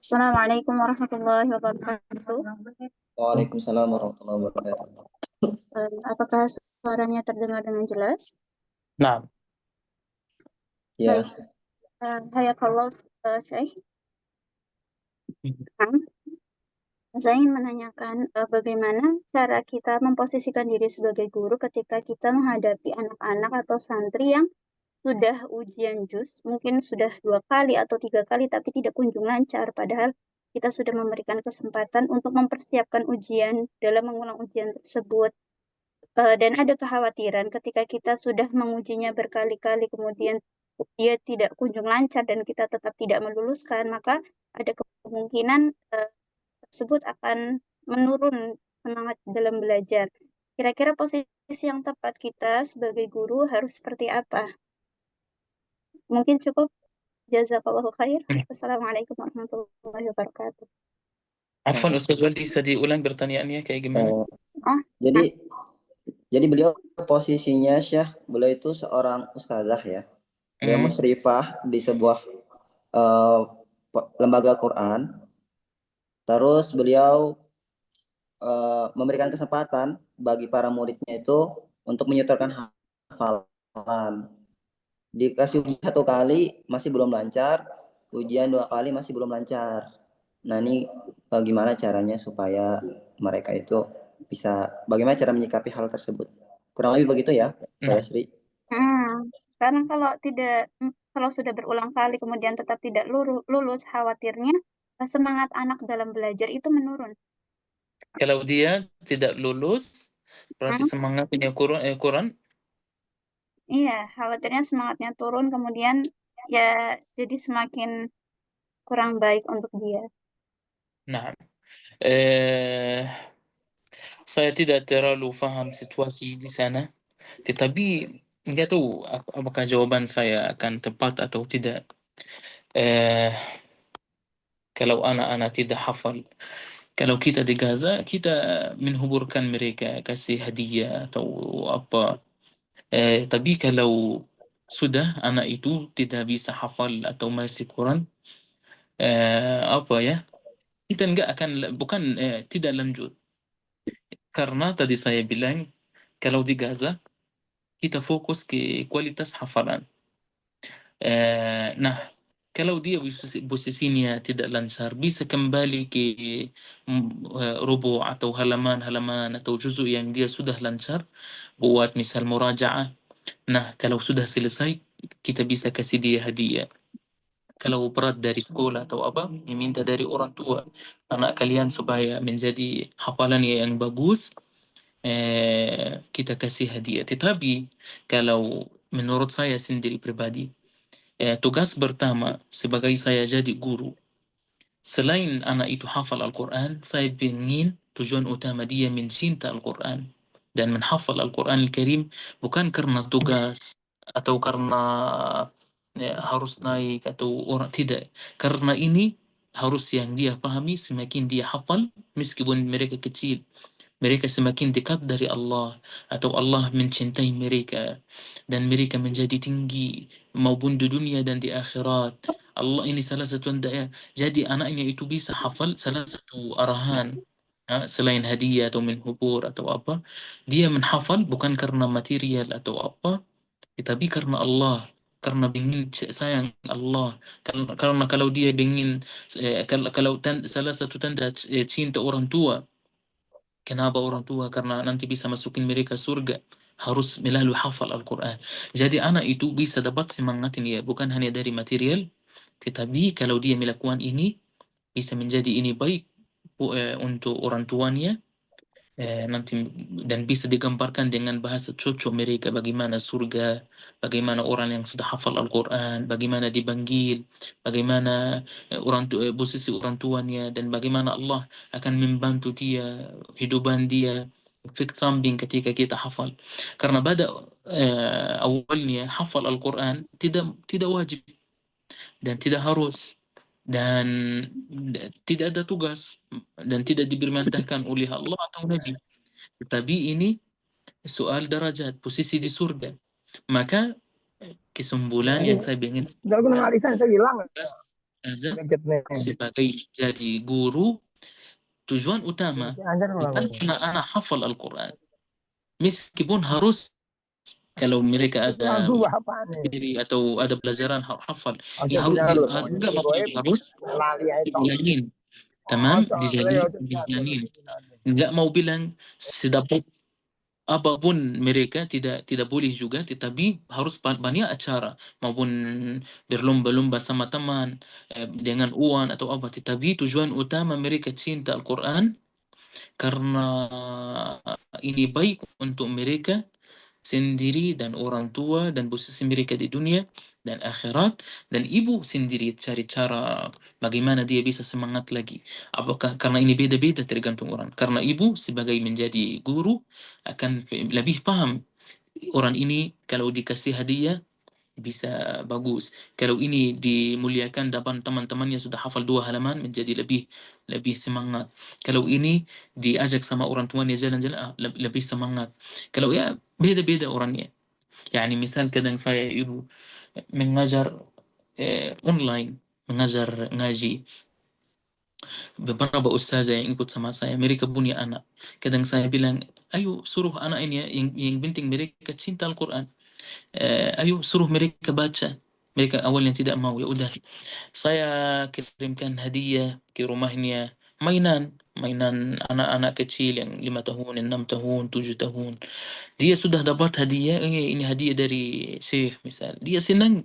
Assalamualaikum warahmatullahi wabarakatuh. Waalaikumsalam warahmatullahi wabarakatuh. Apakah suaranya terdengar dengan jelas? Nah, Ya. Hayakallah, Syekh. Saya ingin menanyakan bagaimana cara kita memposisikan diri sebagai guru ketika kita menghadapi anak-anak atau santri yang sudah ujian juz, mungkin sudah 2 kali atau 3 kali, tapi tidak kunjung lancar. Padahal kita sudah memberikan kesempatan untuk mempersiapkan ujian dalam mengulang ujian tersebut. Dan ada kekhawatiran ketika kita sudah mengujinya berkali-kali, kemudian dia tidak kunjung lancar dan kita tetap tidak meluluskan, maka ada kemungkinan tersebut akan menurun semangat dalam belajar. Kira-kira posisi yang tepat kita sebagai guru harus seperti apa? Mungkin cukup. Jazakallahu khair. Assalamualaikum warahmatullahi wabarakatuh. Afwan Ustaz Waldi, bisa diulang pertanyaannya kayak gimana? Jadi beliau posisinya Syekh, beliau itu seorang ustazah ya. Beliau musyrifah di sebuah lembaga Quran. Terus beliau memberikan kesempatan bagi para muridnya itu untuk menyetorkan hafalan. Dikasih ujian 1 kali masih belum lancar, ujian 2 kali masih belum lancar. Nah ini bagaimana caranya supaya mereka itu bisa, bagaimana cara menyikapi hal tersebut? Kurang lebih begitu ya, saya Sri. Karena kalau sudah berulang kali kemudian tetap tidak lulus, khawatirnya semangat anak dalam belajar itu menurun. Kalau dia tidak lulus, berarti semangatnya kurang. Iya, khawatirnya semangatnya turun, kemudian ya jadi semakin kurang baik untuk dia. Nah, saya tidak terlalu paham situasi di sana, tetapi nggak tahu apakah jawaban saya akan tepat atau tidak. Kalau anak-anak tidak hafal, kalau kita di Gaza, kita menhuburkan mereka, kasih hadiah atau apa. Tapi kalau sudah anak itu tidak bisa hafal atau masih kurang, apa ya, kita tidak lanjut. Karena tadi saya bilang, kalau di Gaza, kita fokus ke kualitas hafalan. Nah, kalau dia posisinya tidak lancar, bisa kembali ke rubu atau halaman-halaman atau juzuk yang dia sudah lancar, buat misal muraja'ah. Nah, kalau sudah selesai, kita bisa kasih dia hadiah. Kalau berat dari sekolah atau apa, minta dari orang tua, anak kalian supaya menjadi hafalannya yang bagus, kita kasih hadiah. Tetapi kalau menurut saya sendiri pribadi, tugas pertama sebagai saya jadi guru, selain anak itu hafal Al-Quran, saya ingin tujuan utama dia mencinta Al-Quran dan menghafal Al-Quran Al-Karim bukan karena tugas atau karena harus naik atau orang, tidak. Karena ini harus yang dia pahami, semakin dia hafal meskipun mereka kecil, mereka semakin dekat dari Allah atau Allah mencintai mereka dan mereka menjadi tinggi maupun di dunia dan di akhirat. Allah ini salah satu daya. Jadi anaknya itu bisa hafal, salah satu arahan selain hadiah atau menghubur atau apa, dia menghafal bukan karena material atau apa, tapi karena Allah, karena ingin sayang Allah. Karena kalau dia ingin salah satu tanda cinta orang tua. Kenapa orang tua? Karena nanti bisa masukin mereka surga. Harus melalui hafal Al-Quran. Jadi anak itu bisa dapat semangat ini ya, bukan hanya dari material, tetapi kalau dia melakukan ini, bisa menjadi ini baik untuk orang tuanya, nanti, dan bisa digambarkan dengan bahasa cocok mereka, bagaimana surga, bagaimana orang yang sudah hafal Al-Quran, bagaimana dipanggil, bagaimana posisi orang tuanya, dan bagaimana Allah akan membantu dia, hidupan dia, efek samping ketika kita hafal. Karena pada awalnya hafal Al-Quran tidak wajib dan tidak harus dan tidak ada tugas dan tidak diperintahkan oleh Allah atau Nabi. Tetapi ini soal derajat, posisi di surga. Maka kesimpulan yang saya ingin sebagai jadi guru, tujuan utama bukan anak-anak hafal Al-Quran. Meskipun harus, kalau mereka ada diri atau ada pelajaran hafal, ya harus juga harus dibilangin tamam, dijalani. Nggak mau bilang sedapat apapun mereka tidak boleh juga, tetapi harus banyak acara maupun berlomba-lomba sama teman dengan uang atau apa. Tetapi tujuan utama mereka cinta Al-Quran karena ini baik untuk mereka sendiri dan orang tua dan posisi mereka di dunia dan akhirat, dan ibu sendiri cari cara bagaimana dia bisa semangat lagi. Apakah karena ini beda-beda tergantung orang. Karena ibu sebagai menjadi guru akan lebih paham orang ini kalau dikasih hadiah bisa bagus. Kalau ini dimuliakan depan teman-temannya sudah hafal 2 halaman menjadi lebih semangat. Kalau ini diajak sama orang tuanya jalan-jalan lebih semangat. Kalau ya beda-beda orangnya. Yani misal kadang saya ibu mengajar online, mengajar ngaji. Beberapa ustazah yang ikut sama saya, mereka punya anak. Kadang saya bilang, ayo suruh anak ini ya, yang penting mereka cinta Al-Quran. Ayo suruh mereka baca. Mereka awalnya tidak mau, ya udah. Saya kirimkan hadiah ke rumahnya, mainan anak-anak kecil yang 5 tahun, 6 tahun, 7 tahun. Dia sudah dapat hadiah, ini hadiah dari Syekh misal. Dia senang.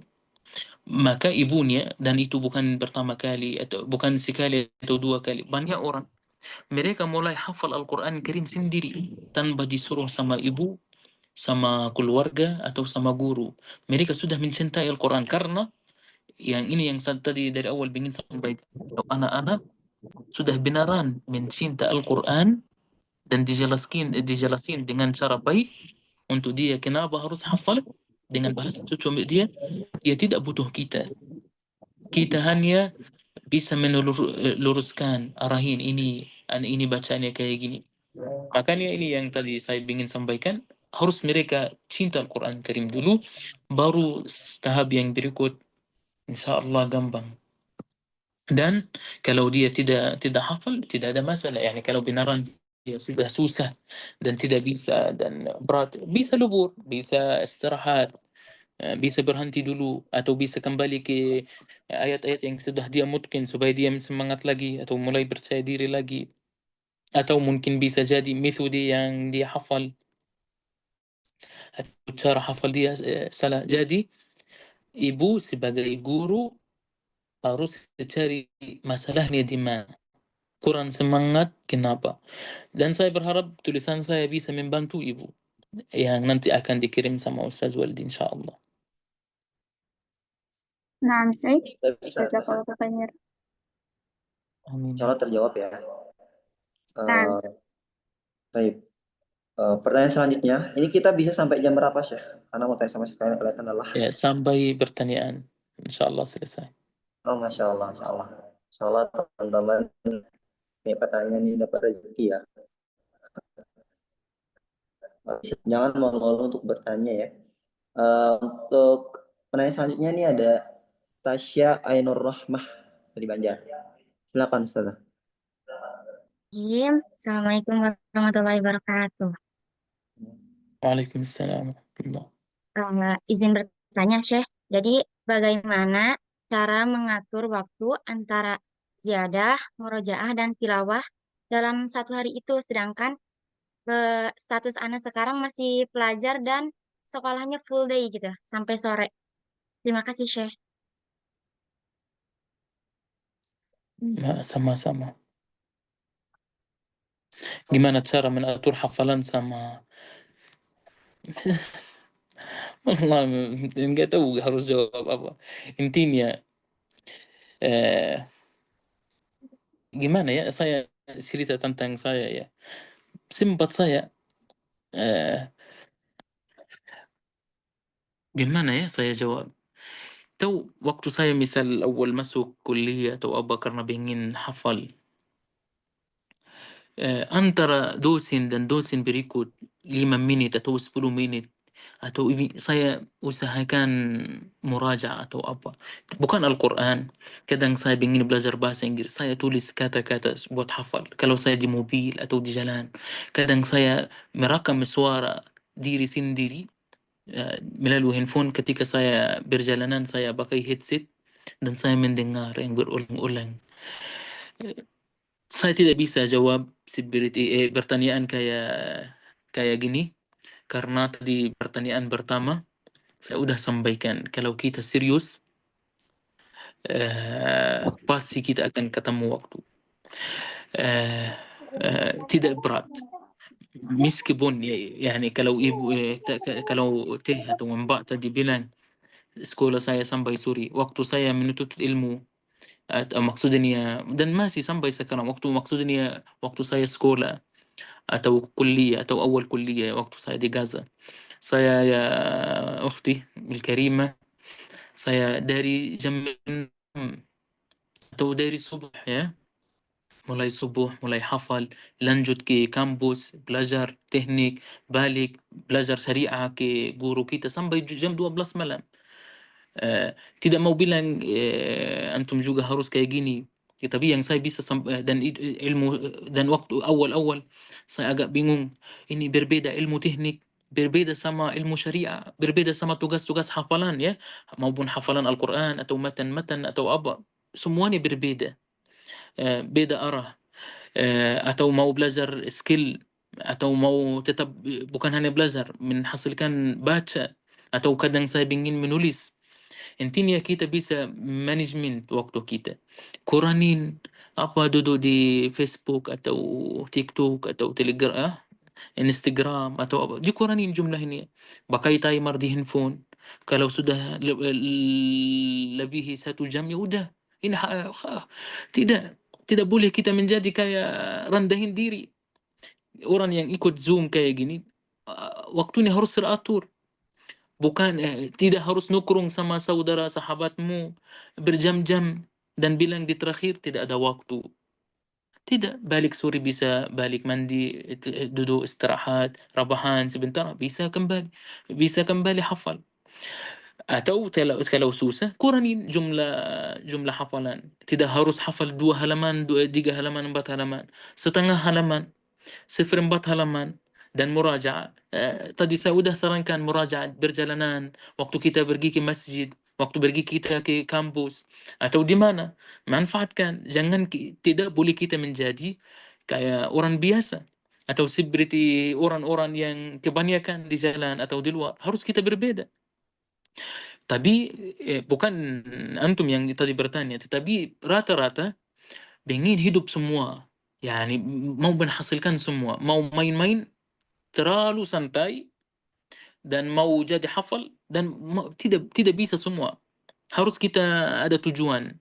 Maka ibunya, dan itu bukan pertama kali atau bukan sekali atau 2 kali, banyak orang mereka mulai hafal Al-Quran Karim sendiri tanpa disuruh sama ibu, sama keluarga atau sama guru. Mereka sudah mencintai Al-Quran karena yang ini yang saya tadi dari awal ingin sampaikan. Kalau anak-anak sudah benaran mencinta Al-Quran dan dijelasin dengan cara baik untuk dia kenapa harus hafal dengan bahasa cucu dia tidak butuh kita. Kita hanya bisa meluruskan arahin ini bacanya kayak gini. Makanya ini yang tadi saya ingin sampaikan, harus mereka cinta Al-Quran Karim dulu, baru tahap yang berikut insya Allah gampang. Dan kalau dia tidak hafal, tidak ada masalah. Yani kalau benaran dia sudah susah dan tidak bisa dan berat, bisa lubur, bisa istirahat, bisa berhenti dulu atau bisa kembali ke ayat-ayat yang sudah dia mungkin supaya dia semangat lagi atau mulai percaya diri lagi, atau mungkin bisa jadi metode yang dia hafal atau cara hafal dia salah. Jadi ibu sebagai guru harus cari masalahnya di mana, kurang semangat kenapa, dan saya berharap tulisan saya bisa membantu ibu yang nanti akan dikirim sama Ustaz Waldi insyaallah. Nah, Bisa, jazakallah khair. Amin. insya Allah terjawab ya. Nah. Baik. Pertanyaan selanjutnya, ini kita bisa sampai jam berapa, Syekh? Karena mau tanya sama sekalian kelihatan lelah. Ya, sampai pertanyaan insyaallah selesai. Oh, Masya Allah, Masya Allah. Insya Allah teman-teman ini pertanyaan ini dapat rezeki ya. Jangan malu-malu untuk bertanya ya. Untuk pertanyaan selanjutnya ini ada Tasya Ainur Rahmah dari Banjar. Silakan Ustazah. Assalamualaikum warahmatullahi wabarakatuh. Waalaikumsalam warahmatullah. Izin bertanya, Syekh. Jadi, bagaimana cara mengatur waktu antara ziyadah, murojaah, dan tilawah dalam satu hari itu? Sedangkan status anak sekarang masih pelajar dan sekolahnya full day gitu, sampai sore. Terima kasih, Syekh. Sama-sama. Gimana cara mengatur hafalan sama Allah, nggak tahu harus jawab apa. Intinya gimana ya, saya cerita tentang saya ya. Sempat saya gimana ya saya jawab. Tahu waktu saya misal awal masuk kuliah atau apa karena ingin hafal, antara dosen dan dosen berikut 5 menit atau 10 menit atau saya usahakan murajaah atau apa, bukan Al-Quran. Kadang saya ingin belajar bahasa Inggris, saya tulis kata-kata buat hafal kalau saya di mobil atau di jalan. Kadang saya merekam suara diri sendiri melalui handphone ketika saya berjalanan, saya pakai headset dan saya mendengar yang berulang-ulang. Saya tidak bisa jawab seperti pertanyaan kayak gini karena tadi pertanyaan pertama saya udah sampaikan kalau kita serius pasti kita akan ketemu waktu. Tidak berat. Meskipun yani kalau ibu kalau teh atau mbak tadi bilang sekolah saya sampai sore, waktu saya menuntut ilmu maksudnya dan masih sampai sekarang maksudnya waktu saya sekolah atau kuliah atau awal kuliah waktu saya di Gaza. Saya ya ukhti الكريمة saya dari jam 6 atau dari subuh ya, mulai subuh, mulai hafal, lanjut ke kampus, belajar teknik, balik, belajar syariah ke guru kita sampai jam 12 malam. Tidak mau bilang antum juga harus kayak gini. Tapi yang saya bisa dan ilmu dan waktu awal-awal saya agak bingung. Ini berbeda ilmu teknik, berbeda sama ilmu syariah, berbeda sama tugas-tugas hafalan ya, maupun hafalan Al-Quran atau matan-matan atau apa. Semuanya berbeda. Beda arah. Atau mau belajar skill atau mau tetap bukan hanya belajar, menghasilkan baca atau kadang saya ingin menulis. Intinya kita bisa manajemen waktu kita. Kuranin apa duduk di Facebook atau TikTok atau Telegram, Instagram atau apa. Dikuranin jumlah ini. Pakai timer di handphone. Kalau sudah lebih 1 jam ya udah. Ini tidak boleh kita menjadi kayak rendahin diri. Orang yang ikut Zoom kayak gini waktunya harus teratur. Bukan tidak harus nukrung sama saudara sahabatmu berjam-jam dan bilang di terakhir tidak ada waktu. Tidak, balik sore bisa balik mandi, duduk istirahat, rebahan sebentar, bisa kembali hafal. Atau kalau susah, kurangin jumlah hafalan. Tidak harus hafal 2 halaman, 3 halaman, 4 halaman. Setengah halaman, 0,4 halaman. Dan murajaah. Tadi saya sudah sarankan murajaah berjalanan, waktu kita pergi ke masjid, waktu pergi kita ke kampus, atau di mana. Manfaatkan. Tidak boleh kita menjadi kayak orang biasa. Atau seperti orang-orang yang kebanyakan di jalan atau di luar. Harus kita berbeda. Tapi bukan antum yang tadi bertanya, tetapi rata-rata ingin hidup semua. Yani mau menghasilkan semua, mau main-main terlalu santai dan mau jadi hafal dan tidak bisa semua. Harus kita ada tujuan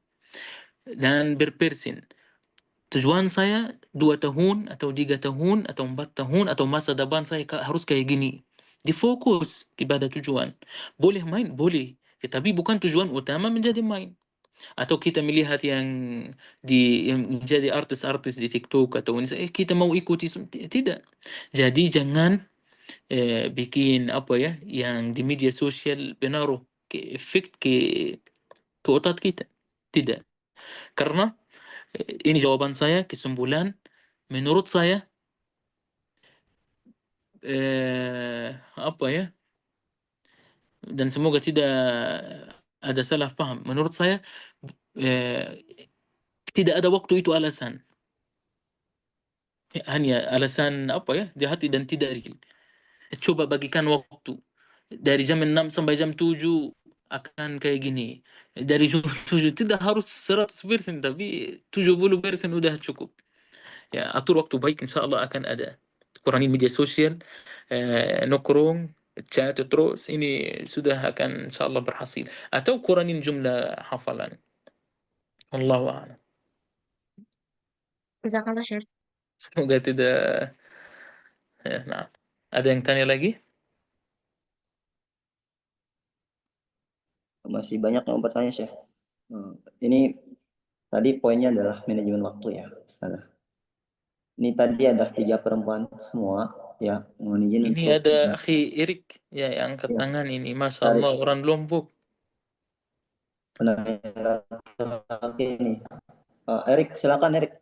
dan berpersen. Tujuan saya 2 tahun atau 3 tahun atau 4 tahun atau masa depan saya harus kayak gini. Difokus kepada tujuan. Boleh main, boleh. Tetapi bukan tujuan utama menjadi main. Atau kita melihat yang menjadi artis-artis di TikTok atau kita mau ikuti, tidak. Jadi jangan bikin apa ya yang di media sosial benaruh efek ke otak kita. Tidak. Karena ini jawaban saya, kesimpulan menurut saya apa ya, dan semoga tidak ada salah paham. Menurut saya tidak ada waktu itu alasan. Hanya alasan apa ya, di hati dan tidak real. Coba bagikan waktu. Dari jam 6 sampai jam 7 akan kayak gini. Dari jam 7 tidak harus 100%, tapi 70% udah cukup. Ya, atur waktu baik, insya Allah akan ada. Kurangi media sosial, nongkrong, chat terus, ini sudah akan insya Allah berhasil. Atau kurangin jumlah hafalan. Allahu a'lam. Jazakallah Syekh. Semoga tidak. Nah, ada yang tanya lagi? Masih banyak yang bertanya, Syekh. Ini tadi poinnya adalah manajemen waktu ya, Ustazah. Ini tadi ada 3 perempuan semua ya, mohon izin Ini untuk ada akhi Erik ya yang angkat tangan ini, Masya Allah, orang Lombok. penanya ini. Erik, silakan Erik.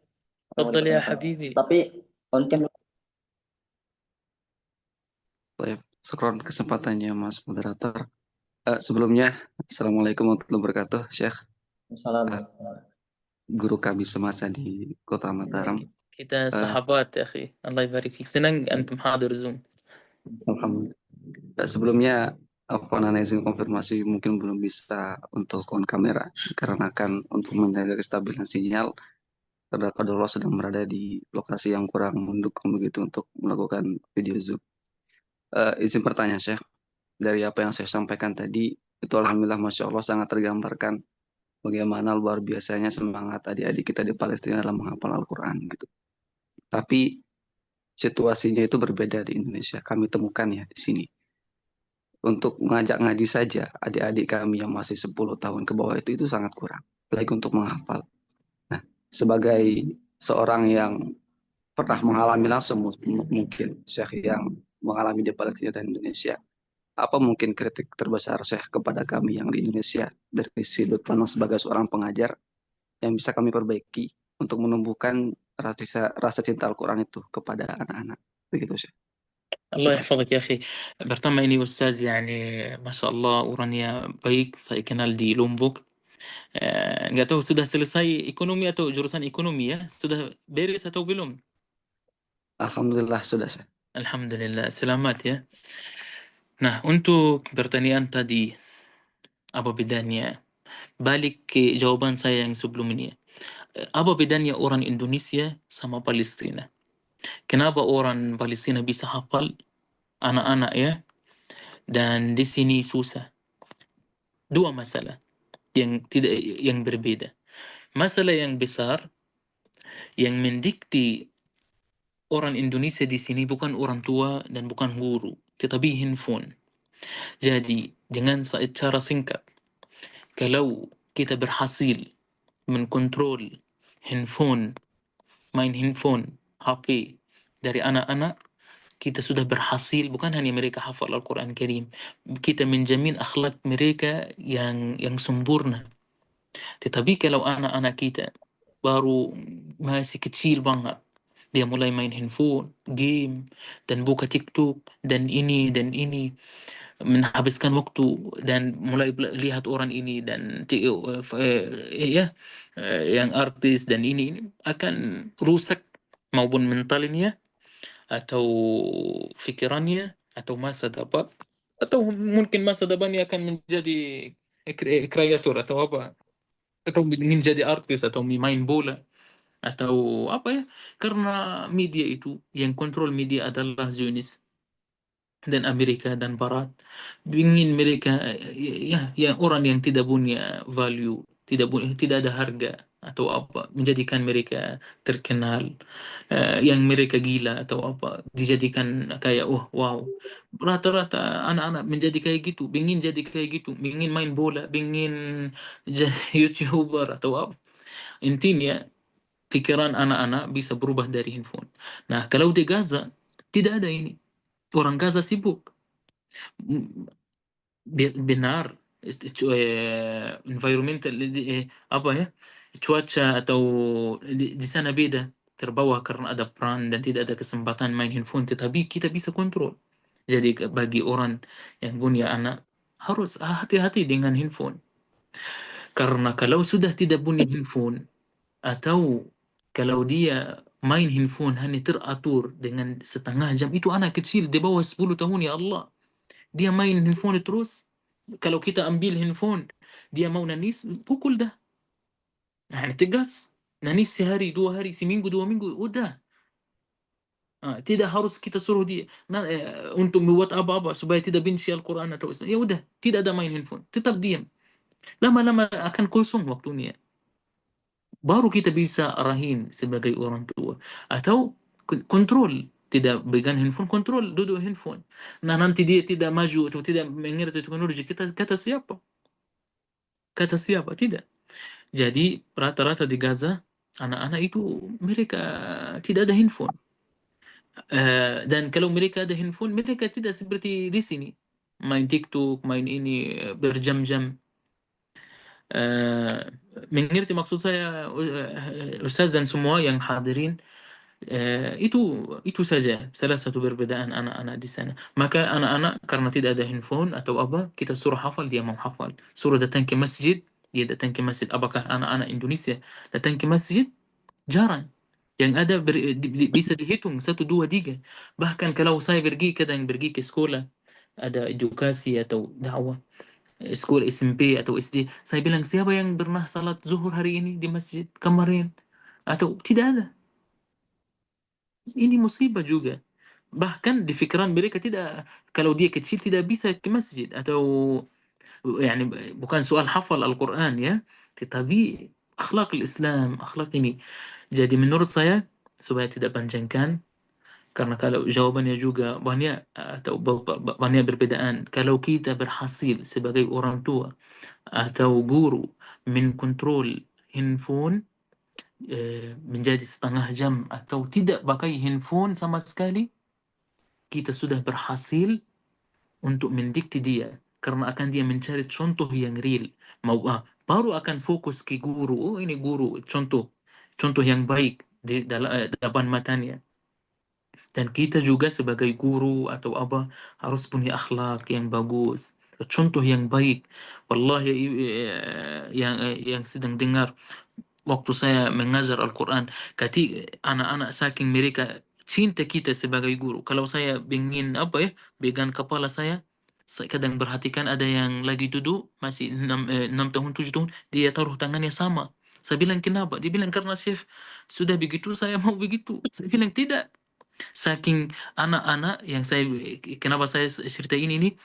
Tafadhal ya habibi. Tapi on cam. Baik, syukron kesempatannya Mas Moderator. Sebelumnya, Assalamualaikum warahmatullahi wabarakatuh, Syekh. Assalamualaikum. guru kami semasa di Kota Mataram. Kita sahabat ya akhi. Allah barik fik. Senang antum hadir Zoom. Alhamdulillah. Sebelumnya Nana izin konfirmasi, mungkin belum bisa untuk on kamera karena kan untuk menjaga kestabilan sinyal terdakwa sedang berada di lokasi yang kurang mendukung begitu untuk melakukan video Zoom. Izin pertanyaan Syekh, dari apa yang saya sampaikan tadi itu alhamdulillah Masya Allah sangat tergambarkan bagaimana luar biasanya semangat adik-adik kita di Palestina dalam menghafal Al-Quran gitu. Tapi situasinya itu berbeda di Indonesia. Kami temukan ya di sini. Untuk mengajak ngaji saja adik-adik kami yang masih 10 tahun ke bawah itu sangat kurang. Apalagi untuk menghafal. Nah, sebagai seorang yang pernah mengalami langsung mungkin Syekh yang mengalami di Palestina dan Indonesia, apa mungkin kritik terbesar Syekh kepada kami yang di Indonesia dari sudut pandang sebagai seorang pengajar yang bisa kami perbaiki untuk menumbuhkan rasa cinta Al-Quran itu kepada anak-anak. Begitu Syekh. Allah yahfazak ya akhi. Pertama ini Ustaz Masya Allah orangnya baik. Saya kenal di Lombok. Nggak tahu sudah selesai ekonomi atau jurusan ekonomi ya? Sudah beres atau belum? Alhamdulillah sudah Syekh. Alhamdulillah. Selamat ya. Nah, untuk pertanyaan tadi, apa bedanya? Balik ke jawaban saya yang sebelum ini. Apa bedanya orang Indonesia sama Palestina? Kenapa orang Palestina bisa hafal anak-anak ya? Dan di sini susah. Dua masalah yang berbeda. Masalah yang besar yang mendikti orang Indonesia di sini bukan orang tua dan bukan guru, tetapi handphone. Jadi dengan cara singkat, kalau kita berhasil mengontrol handphone, main handphone, HP dari anak-anak, kita sudah berhasil. Bukan hanya mereka hafal Al-Quran Karim, kita menjamin akhlak mereka yang sempurna. Tetapi kalau anak-anak kita baru masih kecil banget, dia mulai main handphone, game, dan buka TikTok, dan ini, menghabiskan waktu, dan mulai lihat orang ini, dan yang artis, dan ini akan rusak maupun mentalnya, atau fikirannya, atau masa depan, atau mungkin masa depannya akan menjadi kreator atau apa, atau ingin jadi artis atau main bola atau apa ya, karena media itu yang kontrol media adalah Zionis dan Amerika dan Barat. Ingin mereka ya orang yang tidak punya value, tidak ada harga atau apa, menjadikan mereka terkenal, yang mereka gila atau apa, dijadikan kayak wow. Rata-rata anak-anak menjadi kayak gitu, ingin jadi kayak gitu, ingin main bola, ingin jadi YouTuber atau apa. Intinya pikiran anak-anak bisa berubah dari handphone. Nah, kalau di Gaza tidak ada ini. Orang Gaza sibuk. Benar, environmental apa ya, cuaca atau di sana beda, terbawa karena ada peran dan tidak ada kesempatan main handphone, tetapi kita bisa kontrol. Jadi bagi orang yang punya anak harus hati-hati dengan handphone, karena kalau sudah tidak punya handphone, atau kalau dia main handphone hanya teratur dengan setengah jam, itu anak kecil di bawah 10 tahun ya Allah, dia main handphone terus. Kalau kita ambil handphone, dia mau nangis, pukul dah. Nah, tegas. Nangis sehari, 2 hari, seminggu, 2 minggu, udah. Tidak harus kita suruh dia untuk membuat apa-apa supaya tidak benci Al-Quran atau Islam. Ya udah, tidak ada main handphone, tetap diam. Lama-lama akan kosong waktunya. Baru kita bisa arahin sebagai orang tua. Atau kontrol, tidak pegang handphone, kontrol duduk handphone. Nah, nanti dia tidak maju atau tidak mengerti teknologi, kata siapa? Kata siapa? Tidak. Jadi rata-rata di Gaza anak-anak itu mereka tidak ada handphone. Dan kalau mereka ada handphone, mereka tidak seperti di sini main TikTok, main ini berjam-jam. Mengerti maksud saya Ustaz dan semua yang hadirin? Itu saja salah satu perbedaan anak-anak di sana. Maka anak-anak karena tidak ada handphone atau apa, kita suruh hafal, dia mau hafal. Suruh datang ke masjid, dia datang ke masjid. Apakah anak-anak Indonesia datang ke masjid? Jarang. Yang ada bisa dihitung 1, 2, 3. Bahkan kalau saya kadang pergi ke sekolah, ada edukasi atau dakwah, sekolah SMP atau SD, saya bilang, siapa yang pernah salat zuhur hari ini di masjid kemarin? Atau tidak ada. Ini musibah juga. Bahkan di fikiran mereka tidak, kalau dia kecil tidak bisa ke masjid, atau يعني bukan soal hafal Al-Quran ya, tetapi akhlak Islam, akhlak ini. Jadi menurut saya, supaya tidak panjangkan, karena kalau jawabannya juga banyak atau banyak perbedaan, kalau kita berhasil sebagai orang tua atau guru mengontrol handphone menjadi setengah jam atau tidak pakai handphone sama sekali, kita sudah berhasil untuk mendikte dia, karena akan dia mencari contoh yang real. Baru akan fokus ke guru. Oh, ini guru, contoh yang baik di dalam depan matanya. Dan kita juga sebagai guru atau apa harus punya akhlak yang bagus, contoh yang baik. Wallahi yang sedang dengar waktu saya mengajar Al-Quran, anak-anak saking mereka cinta kita sebagai guru. Kalau saya ingin pegang kepala saya kadang perhatikan ada yang lagi duduk masih 6 tahun 7 tahun, dia taruh tangannya sama. Saya bilang, kenapa? Dia bilang, karena Chef sudah begitu, saya mau begitu. Saya bilang, tidak. Saking anak-anak yang kenapa saya cerita ini,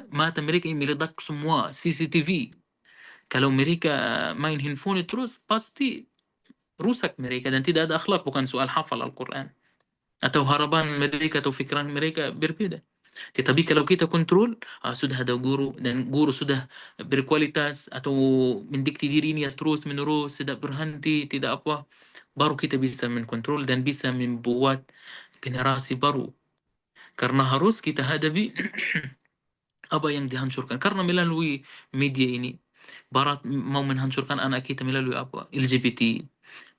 mata mereka ini meledak semua CCTV. Kalau mereka main handphone terus, pasti rusak mereka dan tidak ada akhlak. Bukan soal hafal Al-Quran atau harapan mereka atau fikiran mereka berbeda. Tetapi kalau kita kontrol, sudah ada guru dan guru sudah berkualitas atau mendikti dirinya terus menerus, tidak berhenti, tidak apa, baru kita bisa mengontrol dan bisa membuat generasi baru. Karena harus kita hadapi apa yang dihancurkan karena melalui media ini. Barat mau menghancurkan anak kita melalui apa? LGBT,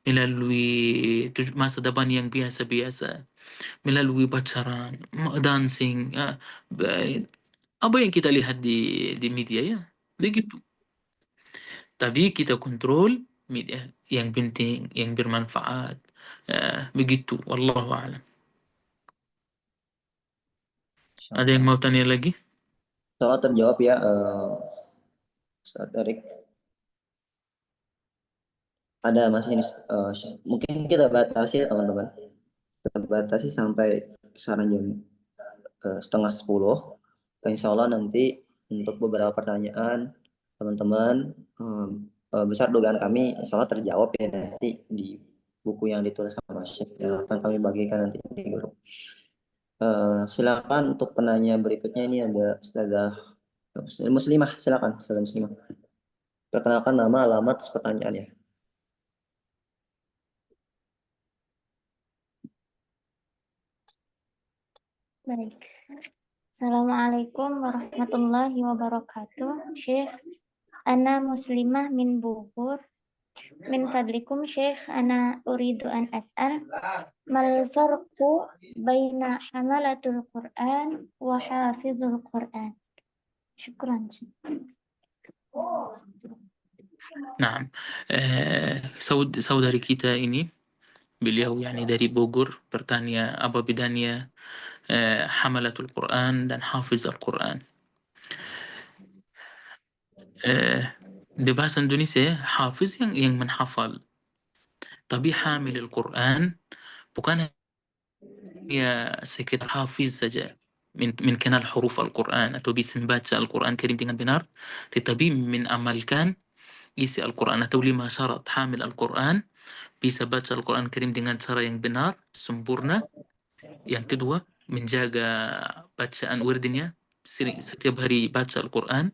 melalui masa depan yang biasa-biasa, melalui pacaran, dancing, apa yang kita lihat di media ya, begitu. Tapi kita kontrol media yang penting, yang bermanfaat, begitu. Wallahu a'lam. Ada yang mau tanya lagi? Soal terjawab ya, Ustaz Erik. Ada masih ini, mungkin kita batasi ya teman-teman. Kita batasi sampai kisaran jam 9:30. Insya Allah nanti untuk beberapa pertanyaan teman-teman besar dugaan kami insya Allah terjawab ya nanti di buku yang ditulis sama Syekh yang akan kami bagikan nanti di grup. Silakan untuk penanya berikutnya, ini ada Ustazah Muslimah, silakan Ustazah Muslimah. Perkenalkan nama, alamat, pertanyaannya. Baik. Assalamualaikum warahmatullahi wabarakatuh. Syekh, ana muslimah min Bogor. Min fadlikum Syekh, ana uridu an as'al mal farqu baina hamalatul Qur'an wa hafizul Qur'an. Syukran. Nah, saudari kita ini, beliau dari Bogor, bertanya apa bedanya hamalatul Quran dan hafiz Al-Quran. Di bahasa Indonesia hafiz yang menghafal, tapi hamil Al-Quran bukan ya sekedar hafiz saja min kenal huruf Al-Quran atau bisa membaca Al-Quran Karim dengan benar, tetapi mengamalkan isi Al-Quran atau 5 syarat hamil Al-Quran, bisa baca Al-Quran Karim dengan cara yang benar, sempurna. Yang kedua, menjaga bacaan wordnya, setiap hari baca Al-Quran,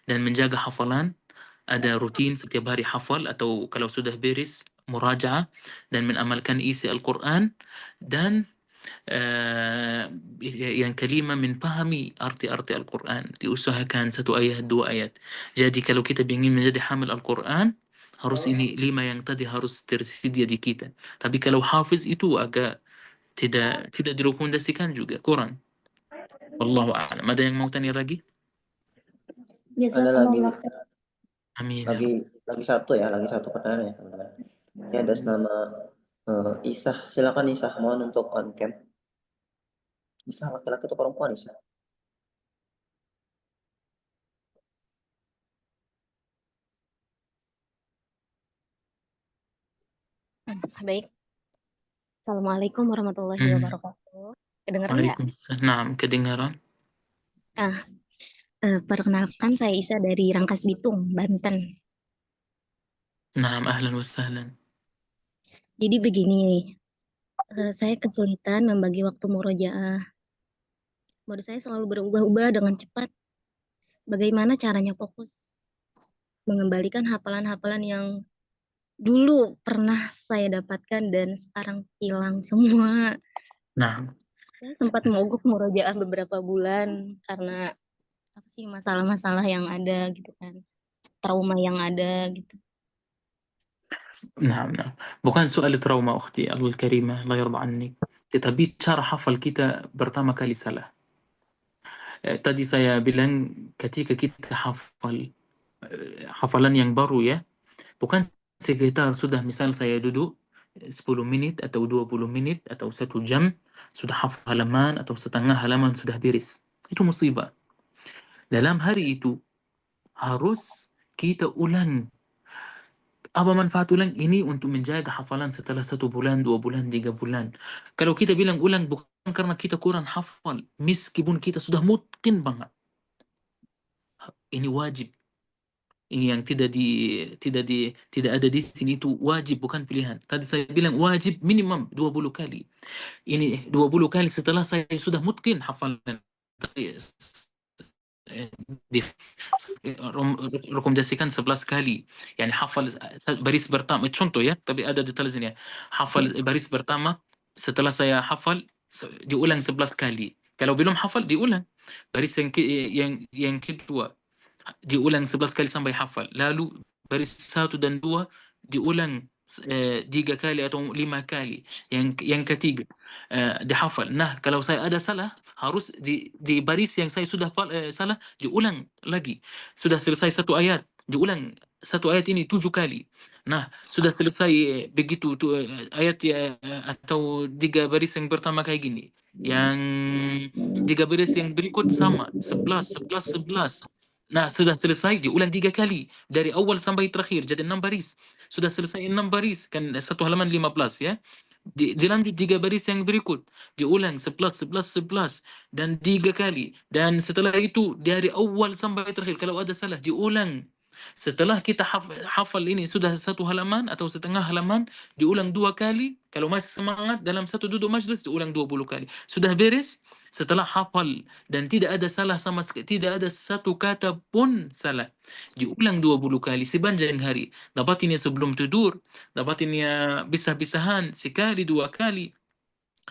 dan menjaga hafalan, ada rutin setiap hari hafal atau kalau sudah beres murajaah, dan mengamalkan isi Al-Quran, dan yang kelima memahami arti-arti Al-Quran, diusahakan 1 ayat 2 ayat. Jadi kalau kita ingin menjadi hamil Al-Quran, harus ini 5 yang tadi harus tersedia di kita. Tapi kalau hafiz itu agak tidak direkomendasikan juga, kurang. Wallahu a'lam. Ada yang mau tanya lagi? Ada lagi. Amin. Lagi satu pertanyaan ya teman-teman. Ini ada nama Isah, silakan Isah, mohon untuk on cam. Isah laki-laki atau perempuan Isah? Baik. Assalamualaikum warahmatullahi wabarakatuh. Kedengaran nggak? Waalaikumsalam. Naam, kedengaran. Perkenalkan saya Isa dari Rangkas Bitung, Banten. Naam, ahlan wa sahlan. Jadi begini, saya kesulitan membagi waktu murojaah. Mode saya selalu berubah-ubah dengan cepat. Bagaimana caranya fokus mengembalikan hafalan-hafalan yang dulu pernah saya dapatkan dan sekarang hilang semua. Nah, Saya sempat mogok murojaah beberapa bulan karena apa sih masalah-masalah yang ada gitu kan, trauma yang ada gitu. نعم نعم bukan soal trauma أختي الله الكريمة الله يرضى عنك tetapi cara hafal kita pertama kali salah. Tadi saya bilang ketika kita hafal hafalan yang baru ya, bukan sekitar sudah misal saya duduk 10 menit atau 20 menit atau 1 jam sudah hafal halaman atau setengah halaman sudah beres. Itu musibah. Dalam hari itu harus kita ulang. Apa manfaat ulang ini untuk menjaga hafalan setelah 1 bulan, 2 bulan, 3 bulan. Kalau kita bilang ulang bukan karena kita kurang hafal, meskipun kita sudah mungkin banget. Ini wajib. Ini yang tidak ada di sini, itu wajib bukan pilihan. Tadi saya bilang wajib minimum 20 kali. Ini 20 kali setelah saya sudah mungkin hafalan. Rekomendasikan 11 kali. Yani hafal baris pertama, contoh ya, tapi ada detail sini ya. Hafal baris pertama, setelah saya hafal diulang 11 kali. Kalau belum hafal diulang. Baris yang kedua diulang 11 kali sampai hafal. Lalu baris 1 dan 2 diulang 3 kali atau 5 kali. Yang ketiga dihafal. Nah, kalau saya ada salah, harus di baris yang saya sudah salah diulang lagi. Sudah selesai 1 ayat, diulang 1 ayat ini 7 kali. Nah, sudah selesai begitu ayat atau 3 baris yang pertama kayak gini. Yang 3 baris yang berikut sama, 11, 11, 11. Nah, sudah selesai diulang 3 kali dari awal sampai terakhir jadi 6 baris. Sudah selesai 6 baris kan 1 halaman 15 ya. Dilanjut 3 baris yang berikut, diulang 11, 11, 11 dan 3 kali. Dan setelah itu dari awal sampai terakhir kalau ada salah diulang. Setelah kita hafal ini sudah 1 halaman atau setengah halaman, diulang 2 kali. Kalau masih semangat dalam satu duduk majlis diulang 20 kali. Sudah beres, setelah hafal dan tidak ada salah sama sekali, tidak ada satu kata pun salah, diulang 20 kali sepanjang hari. Dapatinnya sebelum tidur, dapatinnya bisa-bisahan sekali 2 kali.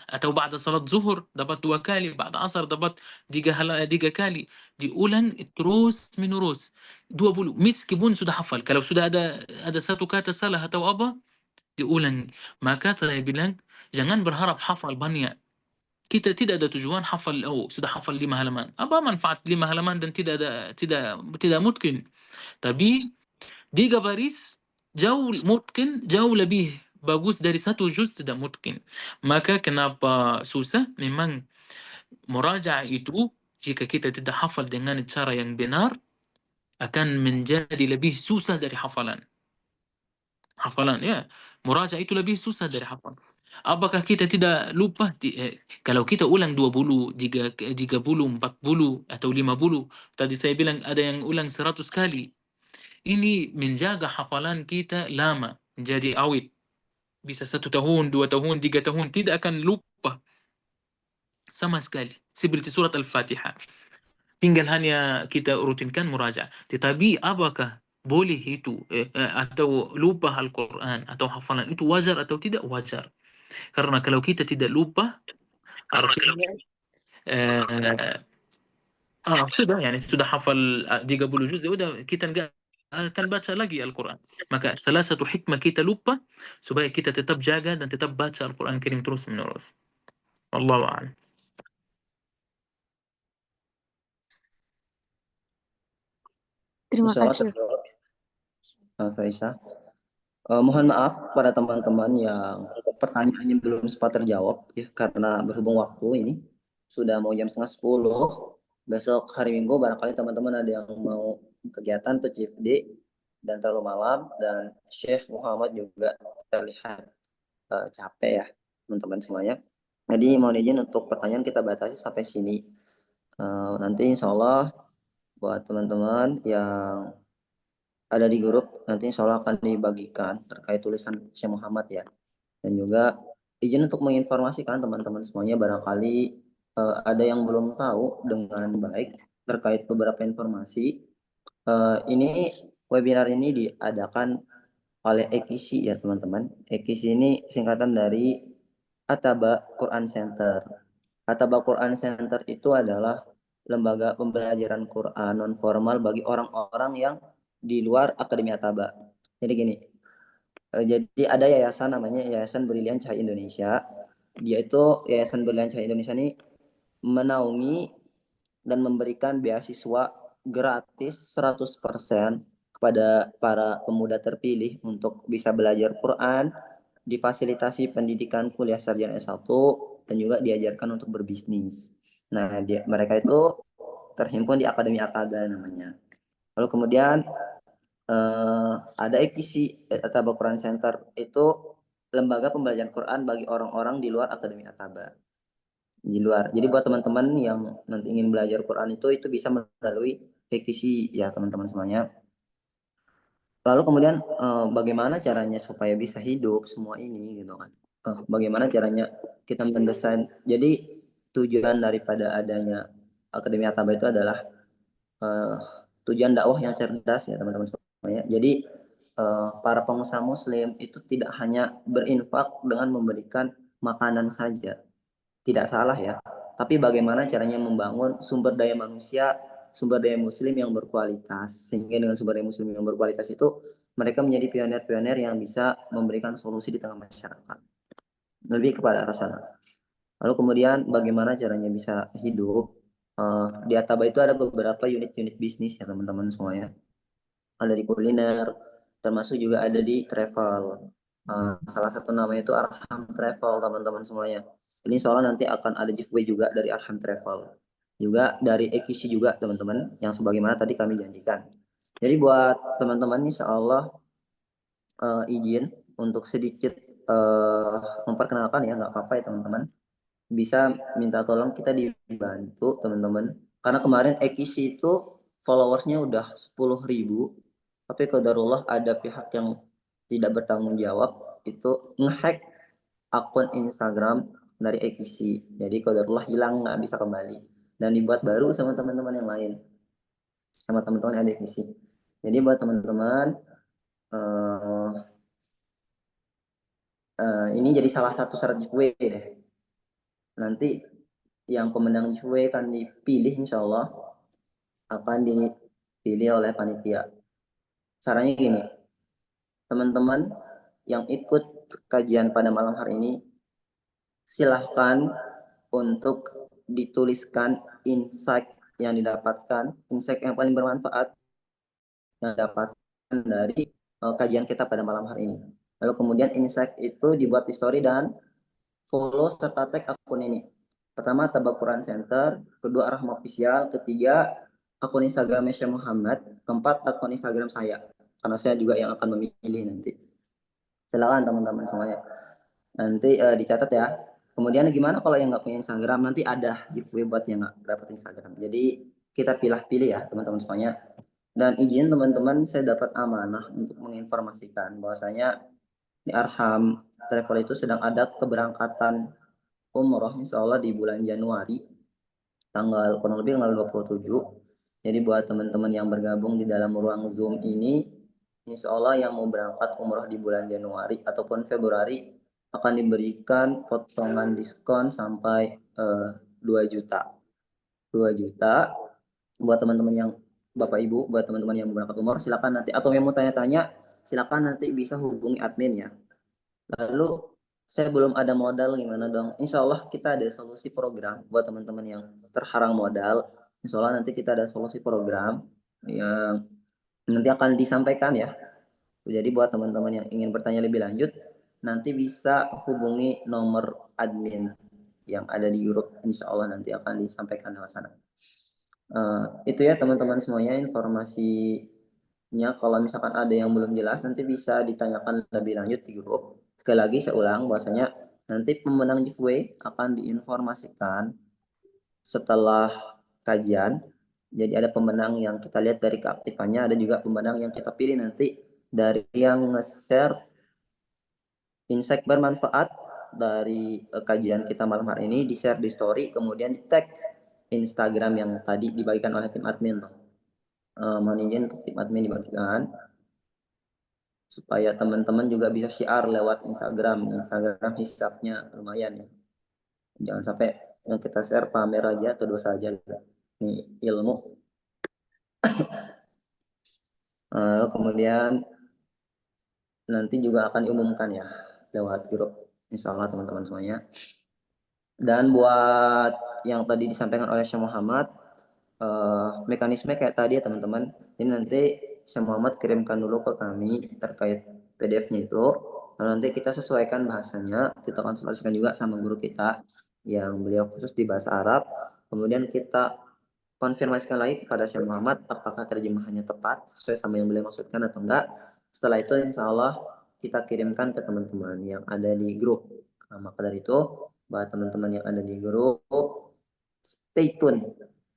Atau ba'da salat zuhur dapat 2 kali, ba'da asar dapat 3 kali. Diulang terus menerus 20 meskipun sudah hafal. Kalau sudah ada satu kata salah atau apa, diulang. Maka saya bilang jangan berharap hafal banyak. Kita tidak ada tujuan hafal sudah hafal 5 halaman. Apa manfaat 5 halaman dan tidak mungkin. Tapi 3 baris jauh lebih bagus dari 1 juz tidak mungkin. Maka kenapa susah? Memang murajaah itu jika kita tidak hafal dengan cara yang benar akan menjadi lebih susah dari hafalan. Hafalan ya, murajaah itu lebih susah dari hafalan. Apakah kita tidak lupa kalau kita ulang 20, 30, 40 atau 50, tadi saya bilang ada yang ulang 100 kali. Ini menjaga hafalan kita lama, menjadi awet. Bisa 1 tahun, 2 tahun, 3 tahun, tidak akan lupa sama sekali. Seperti surat Al-Fatihah. Tinggal hanya kita rutinkan murajaah. Tetapi apakah boleh itu atau lupa Al-Quran atau hafalan itu wajar atau tidak? Wajar. Karena kalau kita tidak lupa, artinya sudah yani sudah hafal 30 juz udah kita enggak akan baca lagi Al-Quran. Maka salah satu hikmah kita lupa supaya kita tetap jaga dan tetap baca Al-Quran Karim terus menerus. Wallahu a'lam. Terima Insya Allah kasih. terjawab. Aisyah. Mohon maaf pada teman-teman yang pertanyaannya belum sempat terjawab ya, karena berhubung waktu ini sudah mau jam 9:30. Besok hari Minggu barangkali teman-teman ada yang mau kegiatan tuh Chief D dan terlalu malam, dan Syekh Muhammad juga terlihat capek ya teman-teman semuanya. Jadi mohon izin untuk pertanyaan kita batasi sampai sini. Nanti insya Allah buat teman-teman yang ada di grup nanti insya Allah akan dibagikan terkait tulisan Syekh Muhammad ya. Dan juga izin untuk menginformasikan teman-teman semuanya, barangkali ada yang belum tahu dengan baik terkait beberapa informasi. Ini webinar ini diadakan oleh EKISI ya teman-teman. EKISI ini singkatan dari Ataba Quran Center. Ataba Quran Center itu adalah lembaga pembelajaran Quran non formal bagi orang-orang yang di luar Akademi Ataba. Jadi gini, jadi ada yayasan namanya Yayasan Brilian Cahaya Indonesia. Dia itu Yayasan Brilian Cahaya Indonesia ini menaungi dan memberikan beasiswa gratis 100% kepada para pemuda terpilih untuk bisa belajar Quran, difasilitasi pendidikan kuliah sarjana S1, dan juga diajarkan untuk berbisnis. Nah, mereka itu terhimpun di Akademi Ataba namanya. Lalu kemudian ada EKISI Ataba Quran Center, itu lembaga pembelajaran Quran bagi orang-orang di luar Akademi Ataba. Di luar. Jadi buat teman-teman yang nanti ingin belajar Quran itu bisa melalui EKISI ya teman-teman semuanya. Lalu kemudian bagaimana caranya supaya bisa hidup semua ini gitu kan. Bagaimana caranya kita mendesain. Jadi tujuan daripada adanya Akademi Ataba itu adalah tujuan dakwah yang cerdas ya teman-teman semuanya. Jadi para pengusaha muslim itu tidak hanya berinfak dengan memberikan makanan saja. Tidak salah ya. Tapi bagaimana caranya membangun sumber daya manusia, sumber daya muslim yang berkualitas. Sehingga dengan sumber daya muslim yang berkualitas itu mereka menjadi pionir-pionir yang bisa memberikan solusi di tengah masyarakat. Lebih kepada arah sana. Lalu kemudian bagaimana caranya bisa hidup. Di Ataba itu ada beberapa unit-unit bisnis ya teman-teman semuanya. Ada di kuliner, termasuk juga ada di travel. Salah satu namanya itu Arham Travel teman-teman semuanya. Ini soalnya nanti akan ada giveaway juga dari Arham Travel. Juga dari EKISI juga teman-teman, yang sebagaimana tadi kami janjikan. Jadi buat teman-teman insya Allah izin untuk sedikit memperkenalkan ya, nggak apa-apa ya teman-teman. Bisa minta tolong kita dibantu teman-teman. Karena kemarin EKISI itu followersnya udah 10.000. Tapi qadarullah ada pihak yang tidak bertanggung jawab itu ngehack akun Instagram dari EKISI. Jadi qadarullah hilang, nggak bisa kembali. Dan dibuat baru sama teman-teman yang lain. Sama teman-teman yang ada EKISI. Jadi buat teman-teman ini jadi salah satu syarat giveaway deh. Nanti yang pemenang giveaway akan dipilih insya Allah, akan dipilih oleh panitia. Caranya gini, teman-teman yang ikut kajian pada malam hari ini, silahkan untuk dituliskan insight yang didapatkan, insight yang paling bermanfaat yang didapatkan dari kajian kita pada malam hari ini. Lalu kemudian insight itu dibuat di story dan follow serta tag akun ini. Pertama, Ataba Quran Center, kedua Arham Official, ketiga akun Instagram Syekh Muhammad, keempat akun Instagram saya, karena saya juga yang akan memilih nanti. Silakan teman-teman semuanya. Nanti dicatat ya. Kemudian gimana kalau yang nggak punya Instagram, nanti ada giveaway buat yang nggak dapat Instagram. Jadi kita pilih-pilih ya teman-teman semuanya. Dan izin teman-teman, saya dapat amanah untuk menginformasikan bahwasanya di Arham Travel itu sedang ada keberangkatan umroh insya Allah di bulan Januari, kurang lebih tanggal 27. Jadi buat teman-teman yang bergabung di dalam ruang Zoom ini, insya Allah yang mau berangkat umroh di bulan Januari ataupun Februari akan diberikan potongan diskon sampai 2 juta. 2 juta buat teman-teman yang Bapak Ibu, buat teman-teman yang mau berangkat umroh silakan nanti, atau yang mau tanya-tanya silakan nanti bisa hubungi admin ya. Lalu saya belum ada modal, gimana dong? Insya Allah kita ada solusi program buat teman-teman yang terhalang modal. Insya Allah nanti kita ada solusi program yang nanti akan disampaikan ya Jadi buat teman-teman yang ingin bertanya lebih lanjut, nanti bisa hubungi nomor admin yang ada di grup. Insya Allah nanti akan disampaikan lewat sana. Itu ya teman-teman semuanya informasinya. Kalau misalkan ada yang belum jelas, nanti bisa ditanyakan lebih lanjut di grup. Sekali lagi saya ulang bahwasanya nanti pemenang giveaway akan diinformasikan setelah kajian. Jadi ada pemenang yang kita lihat dari keaktifannya, ada juga pemenang yang kita pilih nanti dari yang nge-share insight bermanfaat dari kajian kita malam hari ini, di-share di story, kemudian di-tag Instagram yang tadi dibagikan oleh tim admin. Mohon izin untuk tim admin dibagikan supaya teman-teman juga bisa share lewat Instagram hisapnya lumayan ya. Jangan sampai yang kita share pamer aja atau dosa aja. Ini ilmu. Kemudian nanti juga akan diumumkan ya lewat grup, insya Allah teman-teman semuanya. Dan buat yang tadi disampaikan oleh Syekh Muhammad, mekanisme kayak tadi ya teman-teman. Ini nanti Syekh Muhammad kirimkan dulu ke kami terkait PDF-nya itu. Lalu nanti kita sesuaikan bahasanya, kita konsultasikan juga sama guru kita yang beliau khusus di bahasa Arab. Kemudian kita konfirmasikan lagi kepada Syekh Muhammad apakah terjemahannya tepat sesuai sama yang beliau maksudkan atau enggak. Setelah itu insya Allah kita kirimkan ke teman-teman yang ada di grup. Maka dari itu buat teman-teman yang ada di grup stay tune.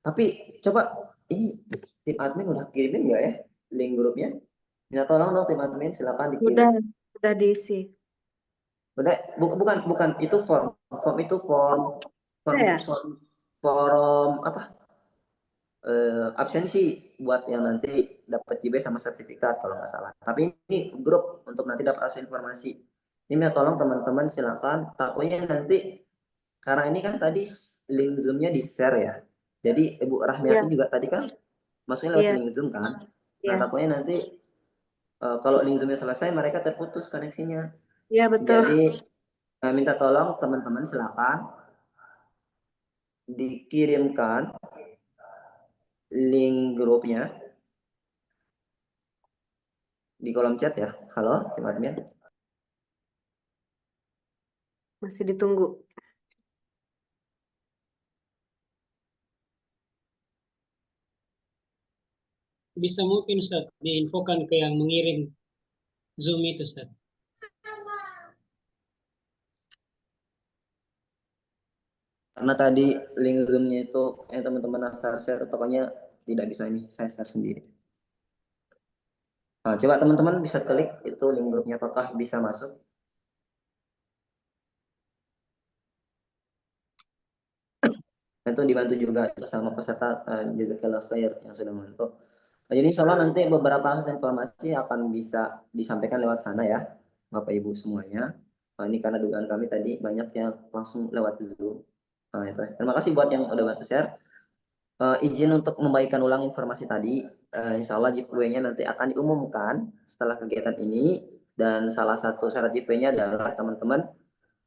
Tapi coba ini tim admin udah kirimin nggak ya link grupnya? Minta tolong dong tim admin, silakan dikirim. Udah diisi. Udah, bukan itu form itu form Ya? forum apa? Absensi buat yang nanti dapat JB sama sertifikat kalau nggak salah. Tapi ini grup untuk nanti dapat akses informasi. Ini minta tolong teman-teman silakan. Takutnya nanti karena ini kan tadi link Zoom-nya di-share ya. Jadi Ibu Rahmiati juga tadi kan maksudnya lewat link Zoom kan. Nah, takutnya nanti kalau link Zoom-nya selesai mereka terputus koneksinya. Iya, betul. Jadi minta tolong teman-teman silakan dikirimkan link grupnya di kolom chat ya. Halo, tim admin. Masih ditunggu. Bisa mungkin Ustaz diinfokan ke yang mengirim Zoom itu Ustaz. Karena tadi link Zoom-nya itu yang teman-teman share pokoknya tidak bisa ini saya share sendiri. Nah, coba teman-teman bisa klik itu link grupnya apakah bisa masuk. Itu dibantu juga itu sama peserta jazakallah khair yang sudah membantu. Nah, jadi insya Allah nanti beberapa informasi akan bisa disampaikan lewat sana ya Bapak Ibu semuanya. Nah, ini karena dugaan kami tadi banyak yang langsung lewat Zoom. Nah, itu. Terima kasih buat yang udah bantu share. Izin untuk membagikan ulang informasi tadi. Insya Allah giveaway-nya nanti akan diumumkan setelah kegiatan ini. Dan salah satu syarat giveaway-nya adalah teman-teman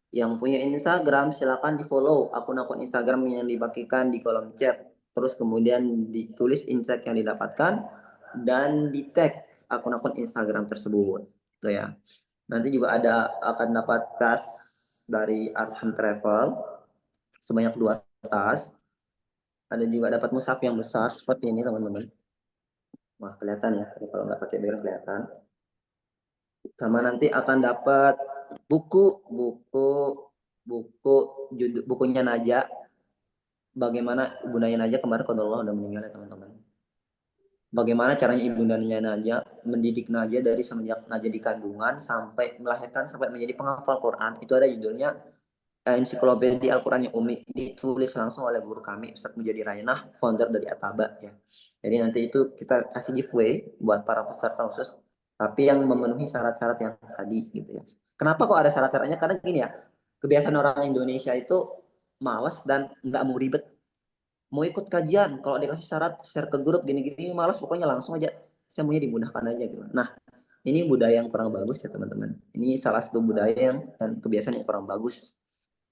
yang punya Instagram silakan di follow akun-akun Instagram yang dibagikan di kolom chat. Terus kemudian ditulis insight yang didapatkan dan di tag akun-akun Instagram tersebut. Itu ya. Nanti juga akan dapat tas dari Arham Travel sebanyak 2 tas. Ada juga dapat mushaf yang besar seperti ini teman-teman. Wah kelihatan ya, kalau nggak pakai background kelihatan. Sama nanti akan dapat bukunya Naja. Bagaimana ibundanya Naja kemarin kalau Allah udah meninggal ya teman-teman. Bagaimana caranya ibundanya Naja mendidik Naja dari semenjak Naja di kandungan sampai melahirkan sampai menjadi penghafal Quran. Itu ada judulnya Ensiklopedia Al-Quran yang Umi, ditulis langsung oleh guru kami Ustaz Mujadi Rainah, founder dari Ataba ya. Jadi nanti itu kita kasih giveaway buat para peserta khusus, tapi yang memenuhi syarat-syarat yang tadi gitu ya. Kenapa kok ada syarat-syaratnya? Karena gini ya, kebiasaan orang Indonesia itu malas dan nggak mau ribet. Mau ikut kajian, kalau dikasih syarat share ke grup gini-gini malas, pokoknya langsung aja. Semuanya dimudahkan aja gitu. Nah, ini budaya yang kurang bagus ya teman-teman. Ini salah satu budaya yang dan kebiasaan yang kurang bagus.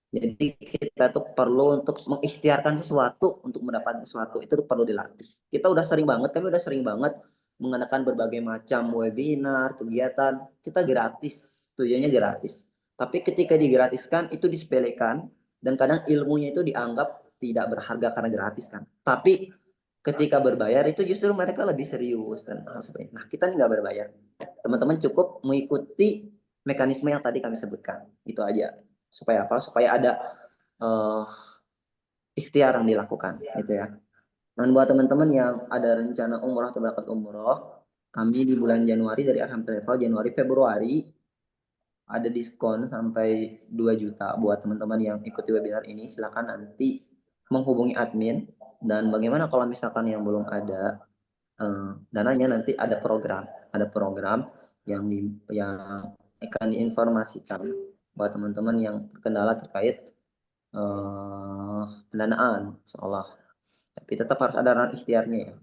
Jadi kita tuh perlu untuk mengikhtiarkan sesuatu untuk mendapatkan sesuatu itu perlu dilatih. Kita udah sering banget, kami udah sering banget mengadakan berbagai macam webinar, kegiatan, kita gratis, tujuannya gratis. Tapi ketika digratiskan itu disepelekan dan kadang ilmunya itu dianggap tidak berharga karena gratis kan. Tapi ketika berbayar itu justru mereka lebih serius dan hal seperti itu. Nah, kita nggak berbayar. Teman-teman cukup mengikuti mekanisme yang tadi kami sebutkan. Itu aja. Supaya apa? Supaya ada ikhtiar yang dilakukan gitu ya. Dan buat teman-teman yang ada rencana umroh atau berangkat umroh, kami di bulan Januari dari Arham Travel, Januari Februari ada diskon sampai 2 juta buat teman-teman yang ikuti webinar ini. Silakan nanti menghubungi admin. Dan bagaimana kalau misalkan yang belum ada dananya, nanti ada program yang akan diinformasikan buat teman-teman yang terkendala terkait pendanaan, seolah. Tapi tetap harus ada ranah ikhtiarnya ya.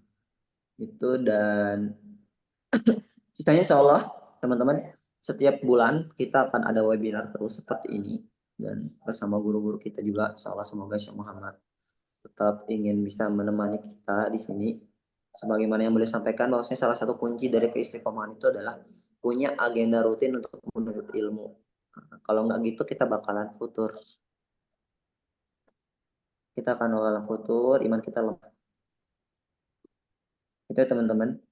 Itu dan sisanya insya Allah teman-teman setiap bulan kita akan ada webinar terus seperti ini dan bersama guru-guru kita juga insya Allah. Semoga Syekh Muhammad tetap ingin bisa menemani kita di sini. Sebagaimana yang boleh sampaikan bahwasanya salah satu kunci dari keistiqomahan itu adalah punya agenda rutin untuk menuntut ilmu. Kalau nggak gitu kita bakalan futur. Kita akan bakalan futur, iman kita lemah. Itu ya teman-teman.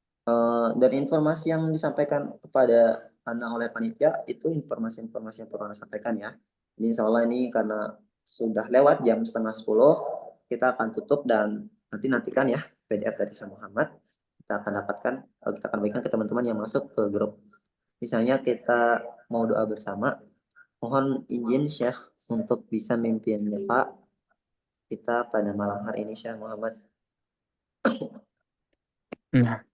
Dan informasi yang disampaikan kepada Anda oleh panitia itu informasi-informasi yang perlu Anda sampaikan ya. Ini insya Allah ini karena sudah lewat jam 9:30, kita akan tutup dan nantikan ya PDF dari Syekh Muhammad. Kita akan dapatkan, kita akan berikan ke teman-teman yang masuk ke grup. Misalnya kita mau doa bersama, mohon izin Syekh untuk bisa mimpin Pak kita pada malam hari ini Syekh Muhammad. Nah,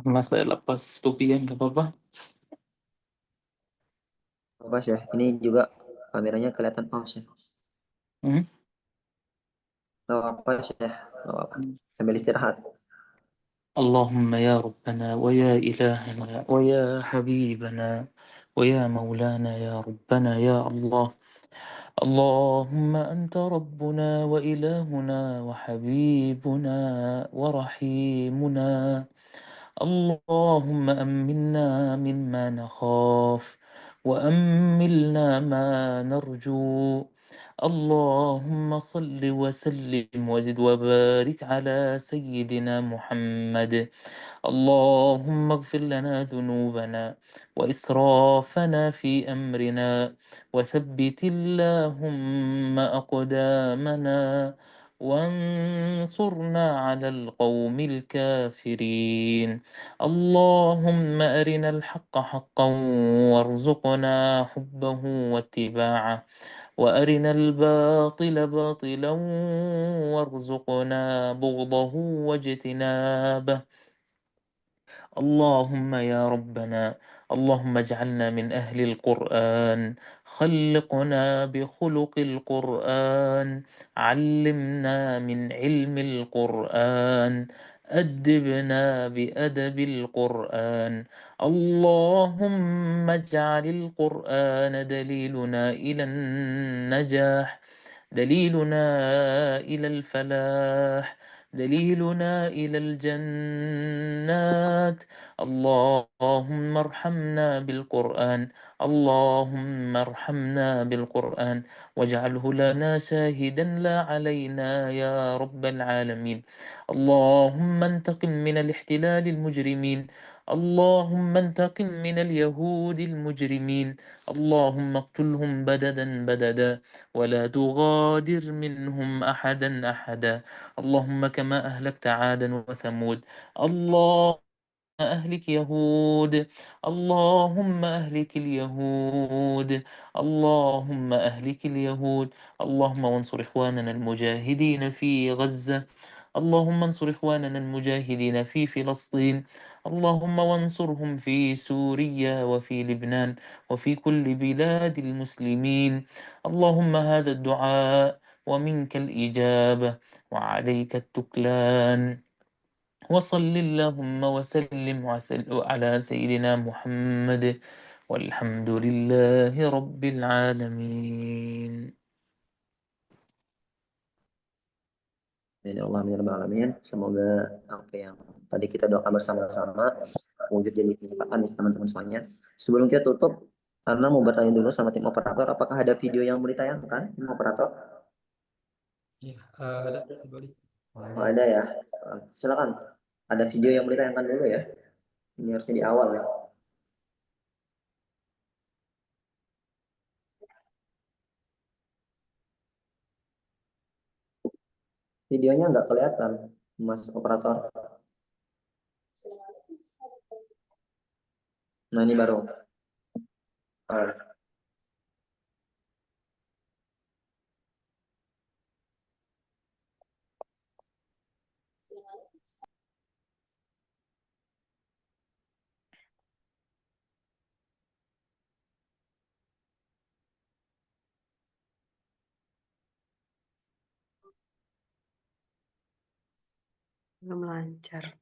Mas saya lepas topi kan, gak apa-apa. Apa Syekh? Ini juga kameranya kelihatan Syekh. Gak apa Syekh, gak apa. Sambil istirahat. اللهم يا ربنا ويا إلهنا ويا حبيبنا ويا مولانا يا ربنا يا الله. اللهم أنت ربنا وإلهنا وحبيبنا ورحيمنا. اللهم أمنا مما نخاف وأملنا ما نرجو. اللهم صل وسلم وزد وبارك على سيدنا محمد. اللهم اغفر لنا ذنوبنا وإسرافنا في أمرنا وثبت اللهم أقدامنا وانصرنا على القوم الكافرين. اللهم أرنا الحق حقا وارزقنا حبه واتباعه وأرنا الباطل باطلا وارزقنا بغضه واجتنابه. اللهم يا ربنا، اللهم اجعلنا من أهل القرآن، خلقنا بخلق القرآن، علمنا من علم القرآن، أدبنا بأدب القرآن. اللهم اجعل القرآن دليلنا إلى النجاح، دليلنا إلى الفلاح، دليلنا إلى الجنات. اللهم ارحمنا بالقرآن، اللهم ارحمنا بالقرآن واجعله لنا شاهدا لا علينا يا رب العالمين. اللهم انتقم من الاحتلال المجرمين، اللهم انتقم من اليهود المجرمين، اللهم اقتلهم بددا بددا ولا تغادر منهم أحدا أحدا. اللهم كما أهلكت عادا وثمود، اللهم أهلك يهود، اللهم أهلك اليهود، اللهم أهلك اليهود. اللهم وانصر إخواننا المجاهدين في غزة، اللهم انصر إخواننا المجاهدين في فلسطين، اللهم وانصرهم في سوريا وفي لبنان وفي كل بلاد المسلمين. اللهم هذا الدعاء ومنك الإجابة وعليك التكلان. وصل اللهم وسلم على سيدنا محمد والحمد لله رب العالمين. Ya Allah, ya Rabbal Alamin. Semoga apa yang tadi kita doakan bersama-sama wujud jadi kenyataan ya teman-teman semuanya. Sebelum kita tutup, karena mau bertanya dulu sama tim operator, apakah ada video yang mau ditayangkan tim operator? Ya, ada sekali. Oh, ada ya. Silakan. Ada video yang mau ditayangkan dulu ya. Ini harusnya di awal ya. Videonya nggak kelihatan, Mas operator. Nah, ini baru. Oh. Belum lancar.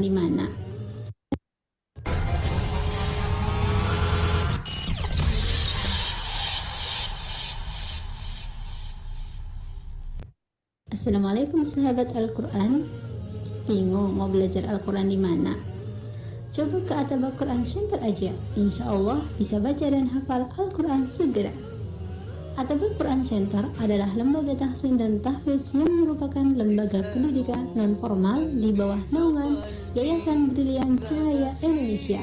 Di mana? Assalamualaikum sahabat Al-Quran. Bingung mau belajar Al-Quran di mana? Coba ke Ataba Quran Center aja. Insya Allah bisa baca dan hafal Al-Quran segera. Ataba Quran Center adalah lembaga tahsin dan tahfidz yang merupakan lembaga pendidikan non-formal di bawah naungan Yayasan Brilian Cahaya Indonesia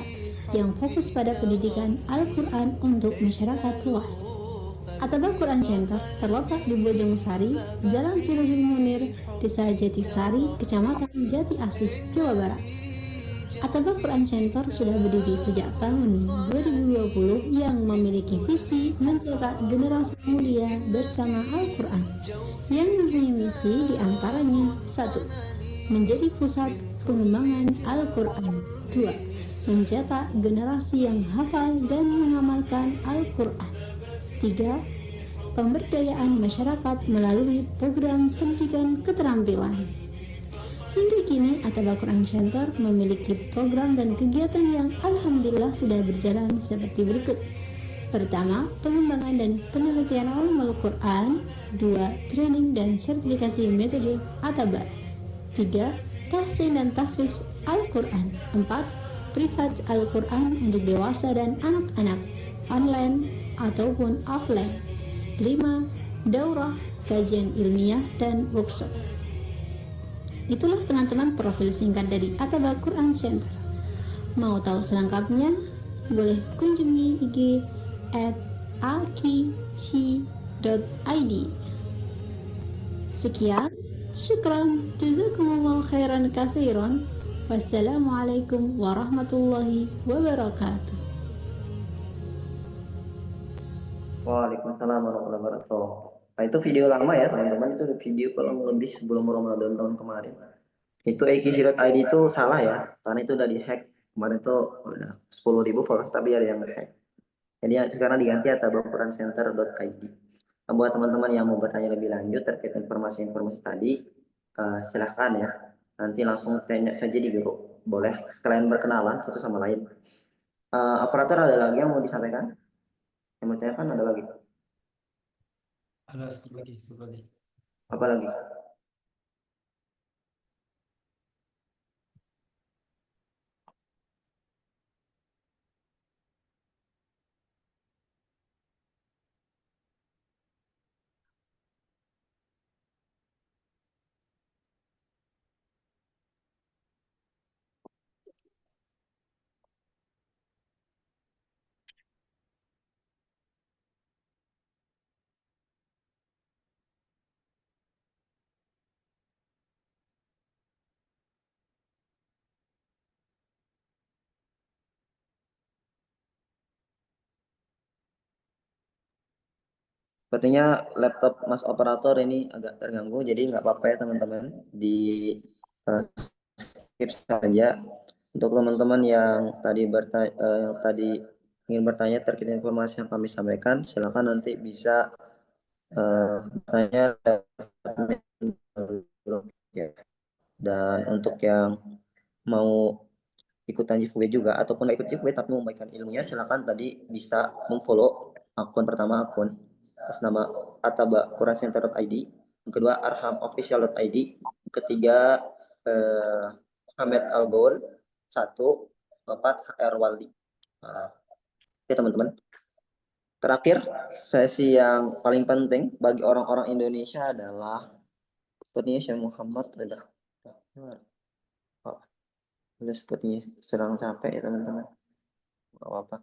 yang fokus pada pendidikan Al-Quran untuk masyarakat luas. Ataba Quran Center terletak di Bojongsari, Jalan Sirojul Munir, Desa Jatisari, Kecamatan Jati Asih, Jawa Barat. Ataba Quran Center sudah berdiri sejak tahun 2020 yang memiliki visi mencetak generasi mulia bersama Al-Quran yang mempunyai misi diantaranya 1. Menjadi pusat pengembangan Al-Quran. 2. Mencetak generasi yang hafal dan mengamalkan Al-Quran. 3. Pemberdayaan masyarakat melalui program pendidikan keterampilan. Hingga kini Ataba Quran Center memiliki program dan kegiatan yang alhamdulillah sudah berjalan seperti berikut. Pertama, pengembangan dan penelitian ulumul Quran. 2. Training dan sertifikasi metode Ataba. 3. Tahsin dan tahfiz Al-Quran. 4. Privat Al-Quran untuk dewasa dan anak-anak, online ataupun offline. 5. Daurah, kajian ilmiah dan workshop. Itulah teman-teman profil singkat dari Ataba Quran Center. Mau tahu selengkapnya? Boleh kunjungi IG @aki.id. Sekian, syukran, jazakumullah khairan katsiran. Wassalamualaikum warahmatullahi wabarakatuh. Waalaikumsalam warahmatullahi wabarakatuh. Nah, itu video lama ya teman-teman, itu video kurang lebih sebelum Ramadan tahun kemarin. Itu aki.id itu salah ya, karena itu udah dihack. Kemarin tuh udah 10.000 followers tapi ada yang nge-hack. Jadi sekarang diganti atabaqurancenter.id. Nah, buat teman-teman yang mau bertanya lebih lanjut terkait informasi-informasi tadi, silahkan ya. Nanti langsung tanya saja di grup. Boleh sekalian berkenalan satu sama lain. Operator, ada lagi yang mau disampaikan? Yang mau ditanyakan ada lagi? Ada satu lagi. Apa lagi? Sepertinya laptop Mas Operator ini agak terganggu, jadi nggak apa-apa ya teman-teman, di skip saja. Untuk teman-teman yang tadi ingin bertanya terkait informasi yang kami sampaikan, silakan nanti bisa bertanya ya. Dan untuk yang mau ikutan giveaway juga ataupun nggak ikut giveaway tapi membagikan ilmunya, silakan tadi bisa memfollow akun pertama, akun atas nama atabaquranCenter.id, yang kedua arhamofficial.id, yang ketiga Muhammad Al-Gaul, 1, 4 HR Waldi. Oke teman-teman. Terakhir, sesi yang paling penting bagi orang-orang Indonesia adalah sepertinya Syekh Muhammad udah sepertinya sedang capek ya teman-teman. Gak apa-apa.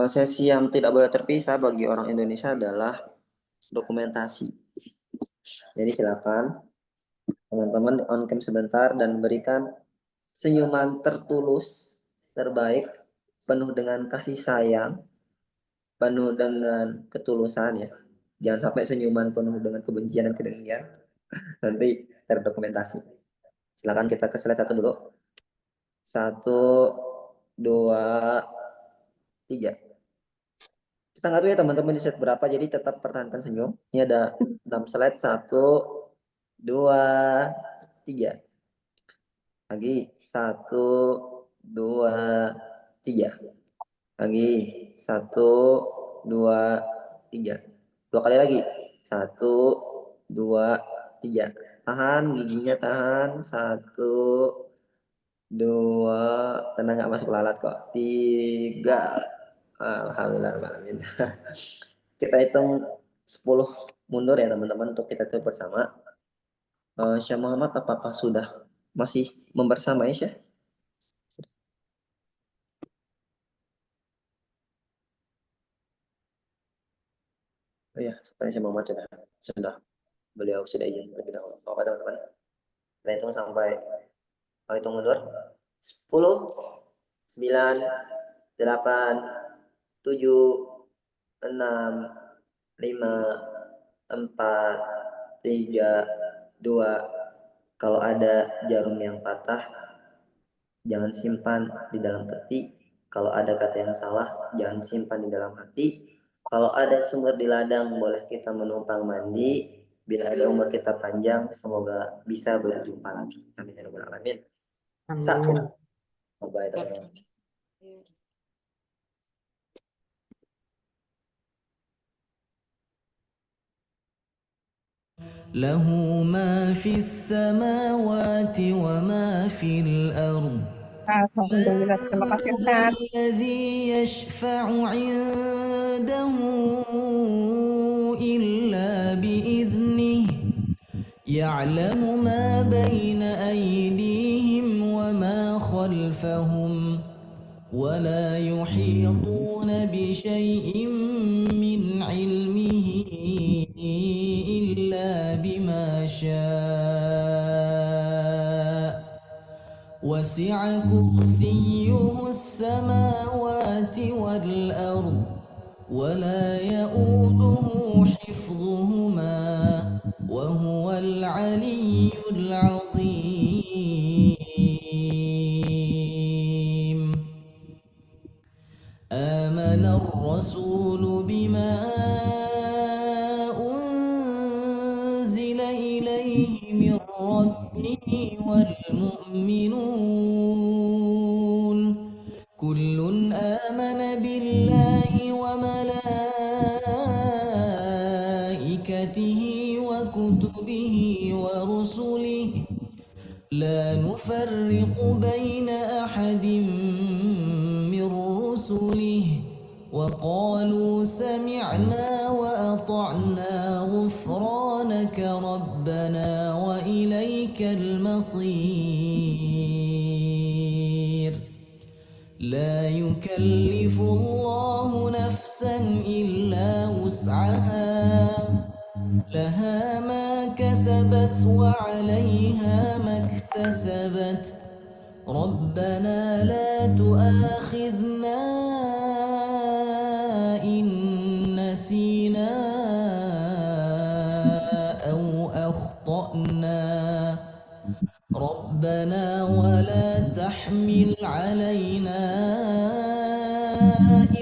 Sesi yang tidak boleh terpisah bagi orang Indonesia adalah dokumentasi. Jadi silakan teman-teman on cam sebentar dan berikan senyuman tertulus, terbaik, penuh dengan kasih sayang, penuh dengan ketulusan ya. Jangan sampai senyuman penuh dengan kebencian dan kedengkian. Nanti terdokumentasi. Silakan kita ke slide 1 dulu. 1, 2, 3. Kita nggak tahu ya teman-teman di slide berapa, jadi tetap pertahankan senyum. Ini ada 6 slide. 1, 2, 3. Lagi 1, 2, 3. Lagi 1, 2, 3. 2 kali lagi. 1, 2, 3. Tahan giginya, tahan. 1, 2, tenang, nggak masuk lalat kok. 3. Alhamdulillah. Kita hitung 10 mundur ya teman-teman untuk kita hitung bersama. Syekh Muhammad apakah sudah masih membersamai Syekh? Oh ya, sepertinya Syekh Muhammad sudah. Beliau sudah izin lebih dahulu. Apa teman-teman? Kita hitung sampai hitung mundur. 10, 9, 8, 7, 6, 5, 4, 3, 2. Kalau ada jarum yang patah, jangan simpan di dalam peti. Kalau ada kata yang salah, jangan simpan di dalam hati. Kalau ada sumber di ladang, boleh kita menumpang mandi. Bila ada umur kita panjang, semoga bisa berjumpa lagi. Amin ya rabbal alamin. Amin. Bye teman-teman. له ما في السماوات وما في الأرض Alhamdulillah, terima kasih Ustaz. الذي يشفع عنده إلا بإذنه يعلم ما بين أيديهم وما خلفهم ولا يحيطون بشيء من علمه إلا بما شاء وسع كرسيه السماوات والأرض ولا يؤوده حفظهما وهو العلي العظيم آمن الرسول بما أنزل إليه من ربه والمؤمنون كل آمن بالله وملائكته وكتبه ورسله لا نفرق بين أحد من رسله وقالوا سمعنا وأطعنا غفرانك ربنا وإليك المصير لا يكلف الله نفسا إلا وسعها لها ما كسبت وعليها ما اكتسبت ربنا لا تؤاخذنا إن نسينا أو أخطأنا ربنا ولا تحمل علينا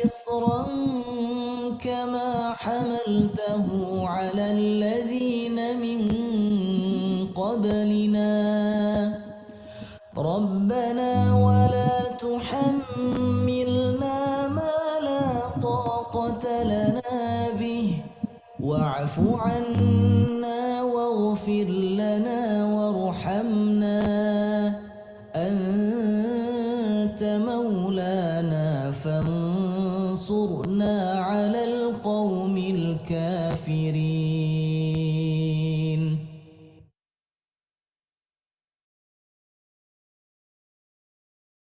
إصرا كما حملته على الذين من قبلنا ربنا ولا تحملنا ما لا طاقة لنا به واعف عنا واغفر لنا وارحمنا أنت مولانا فانصرنا على القوم الكافرين